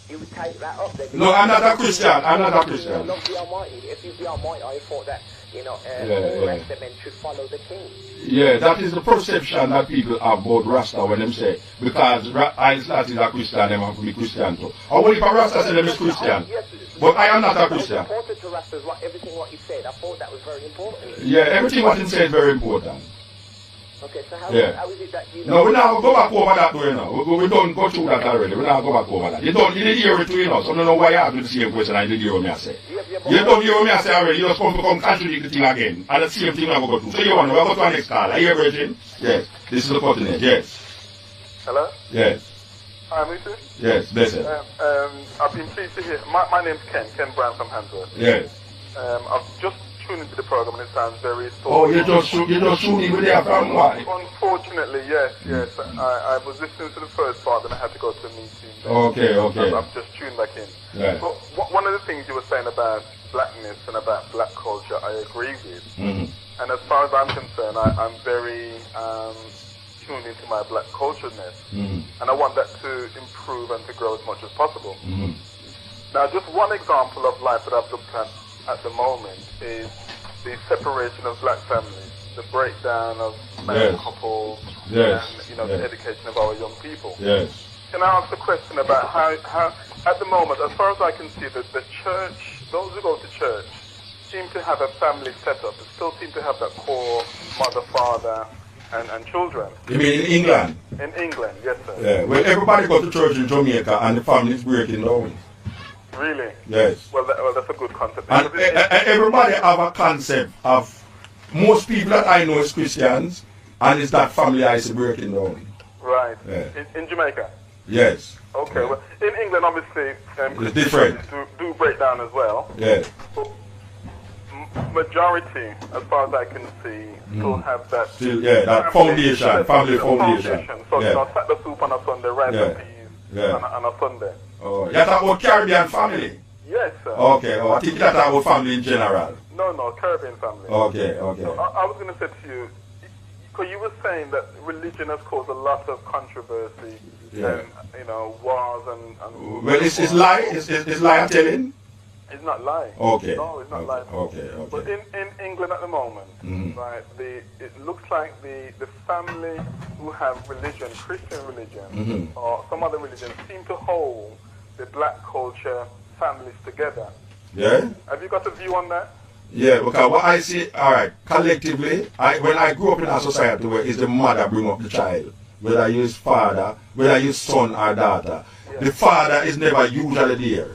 you would take that up then. No, I'm not a Christian. I'm not a Christian. Love the Almighty. If he's the Almighty, I thought that, you know, the rest of men should follow the King. Yeah, that is the perception that people have about Rasta when them say, because Islam is a Christian, them have to be Christian too. Or what if a Rasta say them is Christian? But I am not a Christian. Important to Rastas, everything what you said, I thought that was very important. Yeah, everything what he said is very important. Okay, so how is it that you know... No, we now go back over that way now. We don't go through that already. We now go back over that. You didn't hear it, you know, so I don't know why you asked me the same question and you didn't hear what I say. You don't hear what I say already. You just come contradict the thing again. And the same thing I will go through. So you want to go to our next call. Are you here, Virgin? Yes. This is the continent. Yes. Hello? Yes. Hi, Mr. Yes, listen. I've been pleased to hear. My name's Ken Brown from Handsworth. Yes. I've just tuned into the program and it sounds very thoughtful. Oh, you just tuned in with there from why? Unfortunately, yes. I was listening to the first part and I had to go to a meeting. Okay. I've just tuned back in. Right. But one of the things you were saying about blackness and about black culture, I agree with. Mm-hmm. And as far as I'm concerned, I'm very tuned into my black cultureness. Mm-hmm. And I want that to improve and to grow as much as possible. Mm-hmm. Now, just one example of life that I've looked at the moment is the separation of black families, the breakdown of married couples, and the education of our young people. Yes. Can I ask a question about how at the moment, as far as I can see, that the church, those who go to church, seem to have a family setup. They still seem to have that core mother, father, and children. You mean in England? In England, yes, sir. Yeah. Well, everybody goes to church in Jamaica and the family is breaking down. Really? Yes. Well, that's a good concept. And everybody have a concept of, most people that I know is Christians, and it's that family is breaking down. Right. Yeah. In Jamaica? Yes. Okay. Well, in England, obviously, it's different. Do break down as well. Yes. But majority, as far as I can see, still have that. That foundation, family foundation. So, you know, sack the soup on a Sunday, rice and peas on a Sunday. Oh, you talk about Caribbean family? Yes, sir. Okay, I think you talk about family in general. No, Caribbean family. Okay. So I was going to say to you, because you were saying that religion has caused a lot of controversy and, you know, wars and well, it's lie? It's lie I'm telling? It's not lying. Okay. No, it's not lying. Okay. But in England at the moment, right, it looks like the family who have religion, Christian religion, or some other religion, seem to hold the black culture families together. Yeah? Have you got a view on that? Yeah, because what I see, alright, collectively, when I grew up in a society where it's the mother bring up the child, whether you is father, whether you son or daughter. Yeah. The father is never usually there.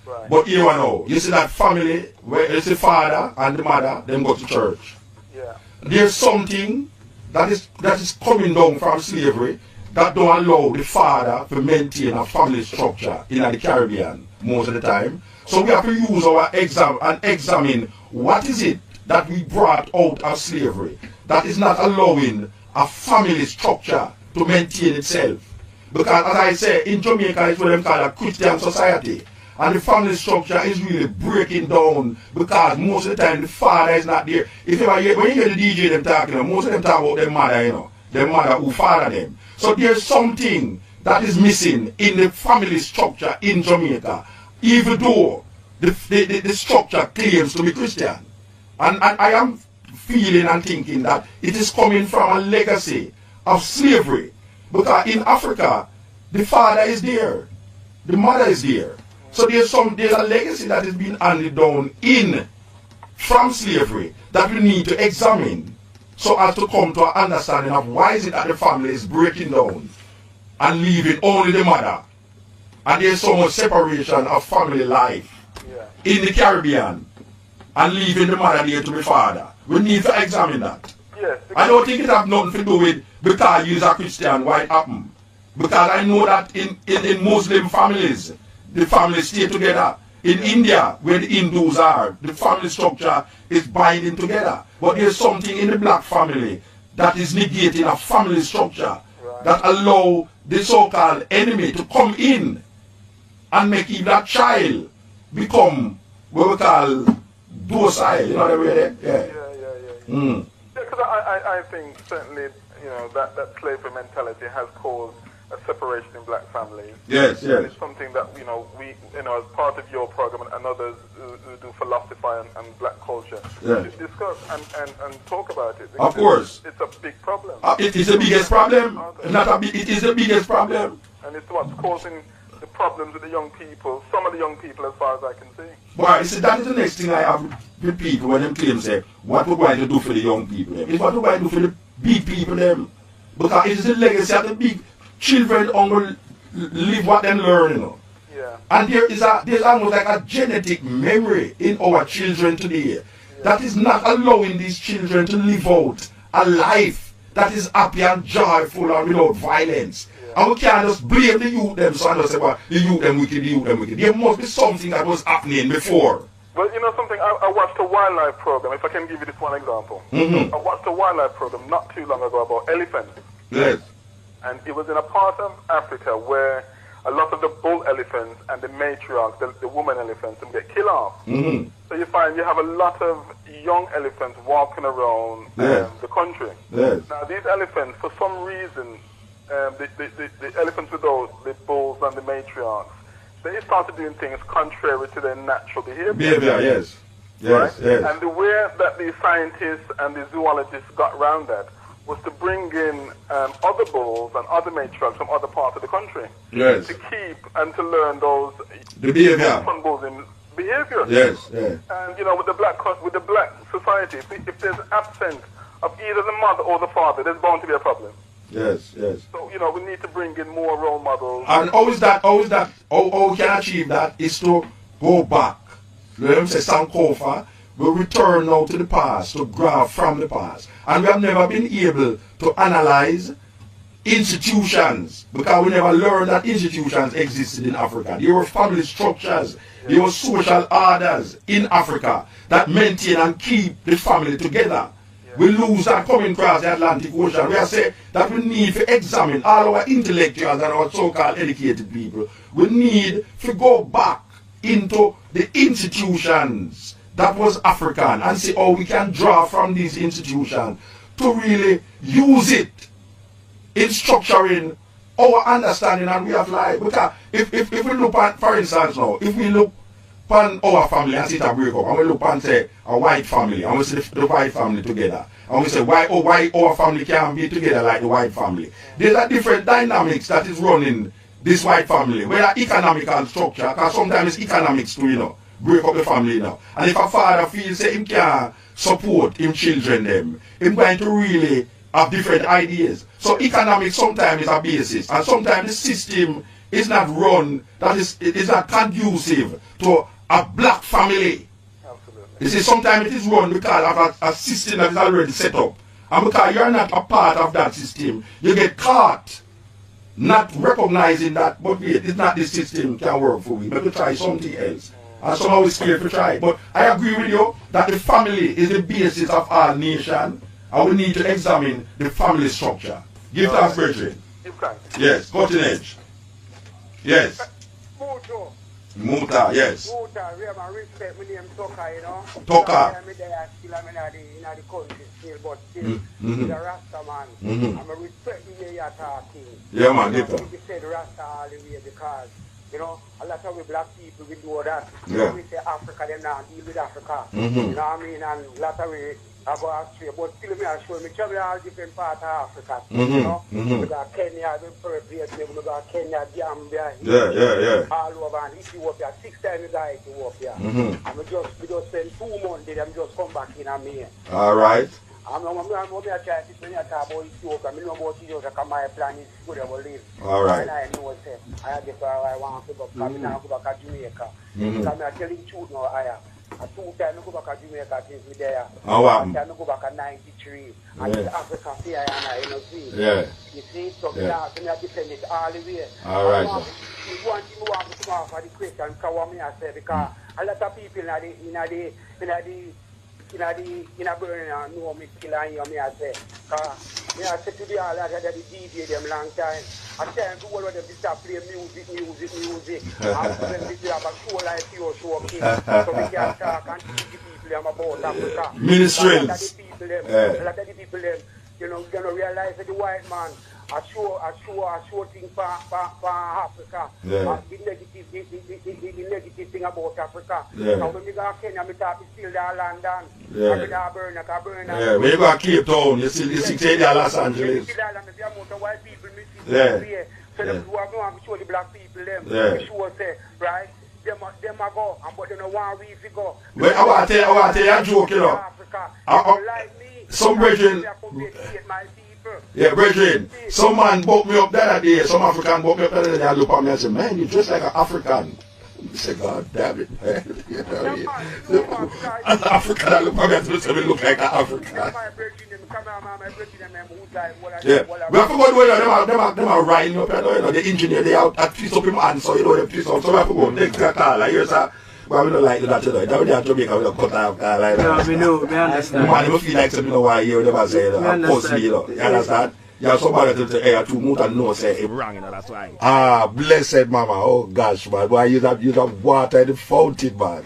Right. But here now, you see that family where it's the father and the mother, them go to church. Yeah. There's something that is coming down from slavery that don't allow the father to maintain a family structure in the Caribbean most of the time. So we have to use our exam and examine what is it that we brought out of slavery that is not allowing a family structure to maintain itself. Because as I say, in Jamaica it's what they call a Christian society. And the family structure is really breaking down because most of the time the father is not there. If you when you hear the DJ them talking, most of them talk about their mother, you know. Their mother who father them. So there's something that is missing in the family structure in Jamaica, even though the structure claims to be Christian. And I am feeling and thinking that it is coming from a legacy of slavery. Because in Africa, the father is there, the mother is there. So there's a legacy that is being handed down from slavery that we need to examine so as to come to an understanding of why is it that the family is breaking down and leaving only the mother. And there's so much separation of family life in the Caribbean and leaving the mother there to the father. We need to examine that. Yes, I don't think it has nothing to do with because you are Christian, why it happened. Because I know that in Muslim families, the families stay together. In India, where the Hindus are, the family structure is binding together. But there's something in the black family that is negating a family structure that allow the so-called enemy to come in and make even that child become what we call docile. You know the way there? Yeah. Because I think certainly, you know, that slavery mentality has caused a separation in black families. Yes, yes. And it's something that, you know, we, you know, as part of your program and others who do philosophy and black culture, should discuss and talk about it. Of course. It's a big problem. It is the biggest problem. It is the biggest problem. And it's what's causing the problems with the young people, some of the young people as far as I can see. Boy, you see, that is the next thing I have with people when them claim say, what we're going to do for the young people. It's what we're going to do for the big people them. Because it is the legacy of the big children only live what they learn, you know. Yeah. And there's almost like a genetic memory in our children today that is not allowing these children to live out a life that is happy and joyful and without violence. And we can't just blame the youth them, so I just say, well, the youth them wicked, the youth them wicked. There must be something that was happening before. Well, you know something, I watched a wildlife program, if I can give you this one example. I watched a wildlife program not too long ago about elephants. Yes. And it was in a part of Africa where a lot of the bull elephants and the matriarchs, the woman elephants, them get killed off. So you find you have a lot of young elephants walking around the country. Yes. Now these elephants, for some reason, the elephants without the bulls and the matriarchs, they started doing things contrary to their natural behavior. Yes. Yes, right? yes. And the way that the scientists and the zoologists got around that was to bring in other bulls and other matriarchs from other parts of the country. Yes. To keep and to learn those bulls in behavior. Yes, yes. And you know, with the black society, if there's absence of either the mother or the father, there's bound to be a problem. Yes, yes. So, you know, we need to bring in more role models. And how we can achieve that is to go back. Let them say Sankofa will return now to the past, to grab from the past. And we have never been able to analyze institutions because we never learned that institutions existed in Africa. There were family structures, there were social orders in Africa that maintain and keep the family together. We lose that coming across the Atlantic Ocean. We are saying that we need to examine all our intellectuals and our so-called educated people. We need to go back into the institutions that was African and see how we can draw from these institutions to really use it in structuring our understanding and way of life. Because if we look at, for instance now, if we look upon our family and see it a break up, and we look and say a white family, and we see the white family together, and we say why our family can't be together like the white family. There's a different dynamics that is running this white family, whether economical structure, because sometimes it's economics too, you know, break up the family now. And if a father feels that he can't support his children them, he's going to really have different ideas. So economics sometimes is a basis, and sometimes the system is not run, it is not conducive to a black family. You see, sometimes it is run because of a system that is already set up. And because you're not a part of that system, you get caught not recognizing that, but wait, it's not this system can work for me. Maybe try something else. And somehow it's scared to try. But I agree with you that the family is the basis of our nation, and we need to examine the family structure. Give thanks, brethren. Yes, cutting edge. Yes. Muta, yes. Muta, we have a respect, my name Toka, you know. Toka. I'm there still, I'm in the country still, but still, he's a Rasta man. I'm a respect the way you're talking. Yeah, man, give them. You said Rasta all the way because, you know, a lot of we black people, we do that. Yeah. We say Africa, them now deal with Africa. You know what I mean? And a lot of we, I go Australia, but still me I show me travel all different parts of Africa. You know? We got Kenya, we got Kenya, Gambia, all over, and Ethiopia, 6 times a day Ethiopia. And we just spend 2 months there, and just come back in and me. All right. I'm trying to teach me talk about Ethiopia. I know about Ethiopia because my plan is good I will live. All right. And I know say I guess I want to go back. I now go back to Jamaica. Because I'm telling you truth now. I 2 times I go back to Jamaica since we there. One time I go back at 93. And in Africa here and I see. Yeah. You see, so now I defend it all the way. All right. One thing we want to come off for the question because I say because a lot of people in a burning and know me still and you me I say. Me I say to the all that the DJ them long time. I tell them to all of them to stop playing music. And for them to have a show like your show, okay? So we can talk and teach the people them about Africa. Ministries. A lot of the people them, you know, they don't realize that the white man a show thing for Africa. Yeah. The negative thing about Africa. Yeah. So when we go to Kenya, we talk still there London. Yeah. We go to Burn. Yeah. When you go to Cape Town, you see there Los Angeles. Yeah. So them who are going to show the black people them. Yeah. We show say, right? Them a go, but they don't want we to go. Well, I want to tell you a joke, you know. Some brethren, yeah, brethren, some man woke me up the other day, some African woke me up the other day and look at me and say, man, you dress like an African. I say, God damn it, man. You know, as an African, I look at me and say, look like an African. Yeah, we have to go to them are riding up, you know, the engineer, they out at twist up him hand, so you know, they twist up, so we have to go next to the car, like, here's a, well, we don't like that, you know, that we have Jamaica, we don't cut off car like that. Yeah, we know, we understand. Man, you feel like something, you know, why you never say, you know, you understand? You have somebody to say, hey, two muta no say, hey, wrong, you know, that's why. Ah, blessed mama, oh gosh, man, why you have water in the fountain, man.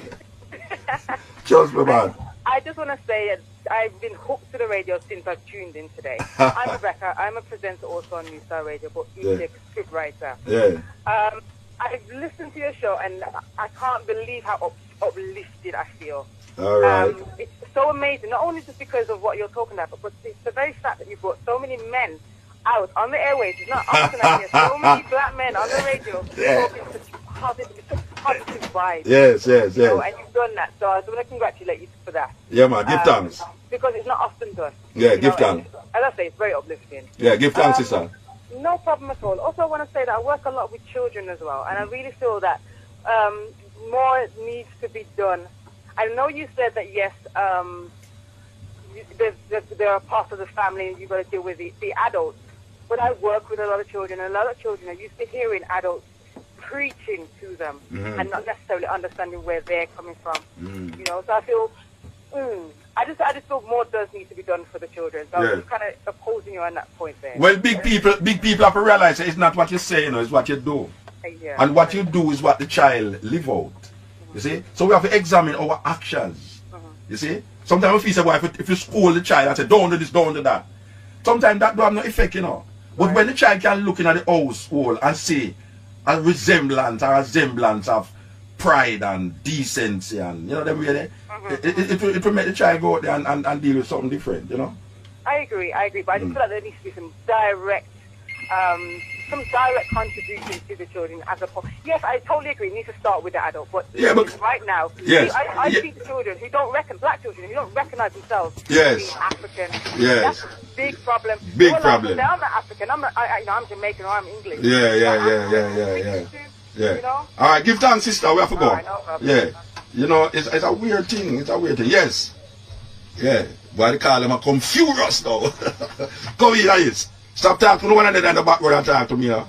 Just me, man. I just want to say, I've been hooked to the radio since I've tuned in today. I'm Rebecca. I'm a presenter also on New Star Radio, but usually a script writer. Yeah. I've listened to your show, and I can't believe how uplifted I feel. All right. It's so amazing, not only just because of what you're talking about, but it's the very fact that you brought so many men out on the airways. It's not often I hear so many black men on the radio talking to positive vibes. Yes. You know, and you've done that, so I just want to congratulate you for that. Yeah, man, give thanks. Because it's not often done. Yeah, give thanks. As I say, it's very uplifting. Yeah, give thanks, sister. No problem at all. Also, I want to say that I work a lot with children as well, and I really feel that more needs to be done. I know you said that, yes, there are parts of the family and you've got to deal with the adults, but I work with a lot of children, and a lot of children are used to hearing adults preaching to them and not necessarily understanding where they're coming from. You know, so I feel, I just feel more does need to be done for the children. So I'm kind of opposing you on that point there. Well, big people have to realize it's not what you say, you know, it's what you do. Yeah. And what you do is what the child live out. You see? So we have to examine our actions. You see? Sometimes we say, well, if you scold the child and say, don't do this, don't do that. Sometimes that don't have no effect, you know. But when the child can look in at the household and see a resemblance of pride and decency and, you know, them really, it will make the child go out there and deal with something different, you know. I agree, but I just feel like there needs to be some direct some direct contribution to the children as a yes, I totally agree. You need to start with the adult, but right now, I see the children who don't black children who don't recognize themselves as being African. That's a big problem. Big problem. I'm not African. I'm Jamaican or I'm English. Yeah. You know? All right, give thanks, sister. We have to go. Right, no problem. Yeah. You know, it's a weird thing. It's a weird thing. Yes. Yeah. Why they call him a come furious now? Come here, guys. Stop talking to no one another in the background and talk to me. Huh?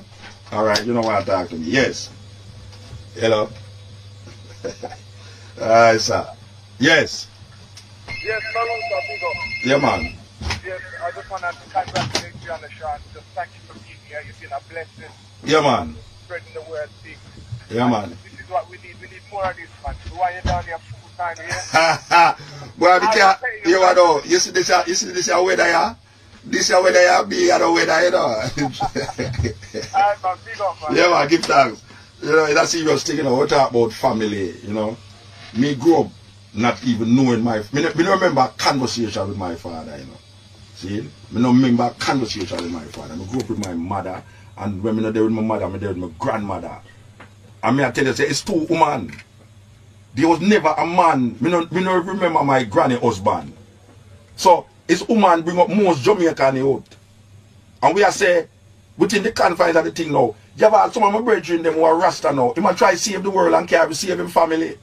All right, you know why to talk to me. Yes. Hello. Alright, sir. Yes. Yes, hello, sir. Yeah, man. Yes, I just want to congratulate you on the show. Just thank you for being here. You've been a blessing. Yeah, man. Spreading the word, big. Yeah, man. This is what we need. We need more of this, man. Why you down here full time here? Well, you know, you see this weather here? This weather here be other weather, you know. Alright, man, big up, man. Yeah, man, give thanks. You know, it's a serious thing, you know. We talk about family, you know. Me grew up not even knowing me don't remember a conversation with my father, you know. See? Me don't remember a conversation with my father. I grew up with my mother, and when I'm not there with my mother, I'm there with my grandmother. And I tell you, it's two women. There was never a man. Me don't remember my granny husband. So it's woman bring up most Jamaican out. And we are say within the confines of the thing now, you have some of my brethren them who are Rasta now. He might try to save the world and can't save him family.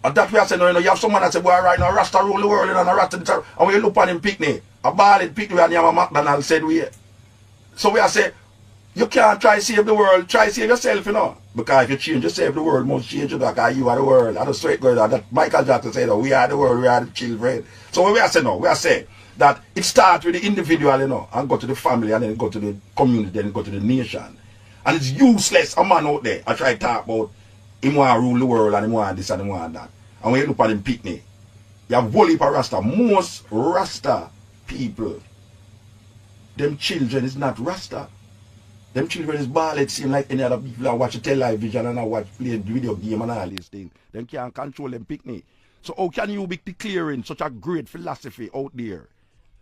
And that we are saying, you know, you have someone that say, boy, right now Rasta rule the world and a Rasta and when you look on him picnic, a ballad picnic and you have a McDonald's said we. So we are saying, you can't try to save the world, try to save yourself, you know. Because if you change yourself, the world must change you because you are the world. And the straight girl that Michael Jackson said, we are the world, we are the children. So what we are saying now, we are saying that it starts with the individual, you know, and go to the family, and then go to the community, then go to the nation. And it's useless, a man out there, I try to talk about him want to rule the world and him want this and him want that. And when you look at him picnic, you have whole heap of Rasta. Most Rasta people, them children is not Rasta. Them children is ball, it seem like any other people that watch television and watch play video game and all these things. Them can't control them picnic. So how can you be declaring such a great philosophy out there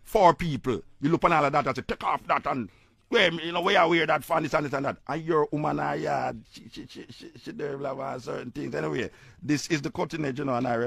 for people? You look on all of that and say, take off that and you know, where I wear that for this and this and that. And your woman, she there, blah, blah, certain things. Anyway, this is the cutting edge, you know, and I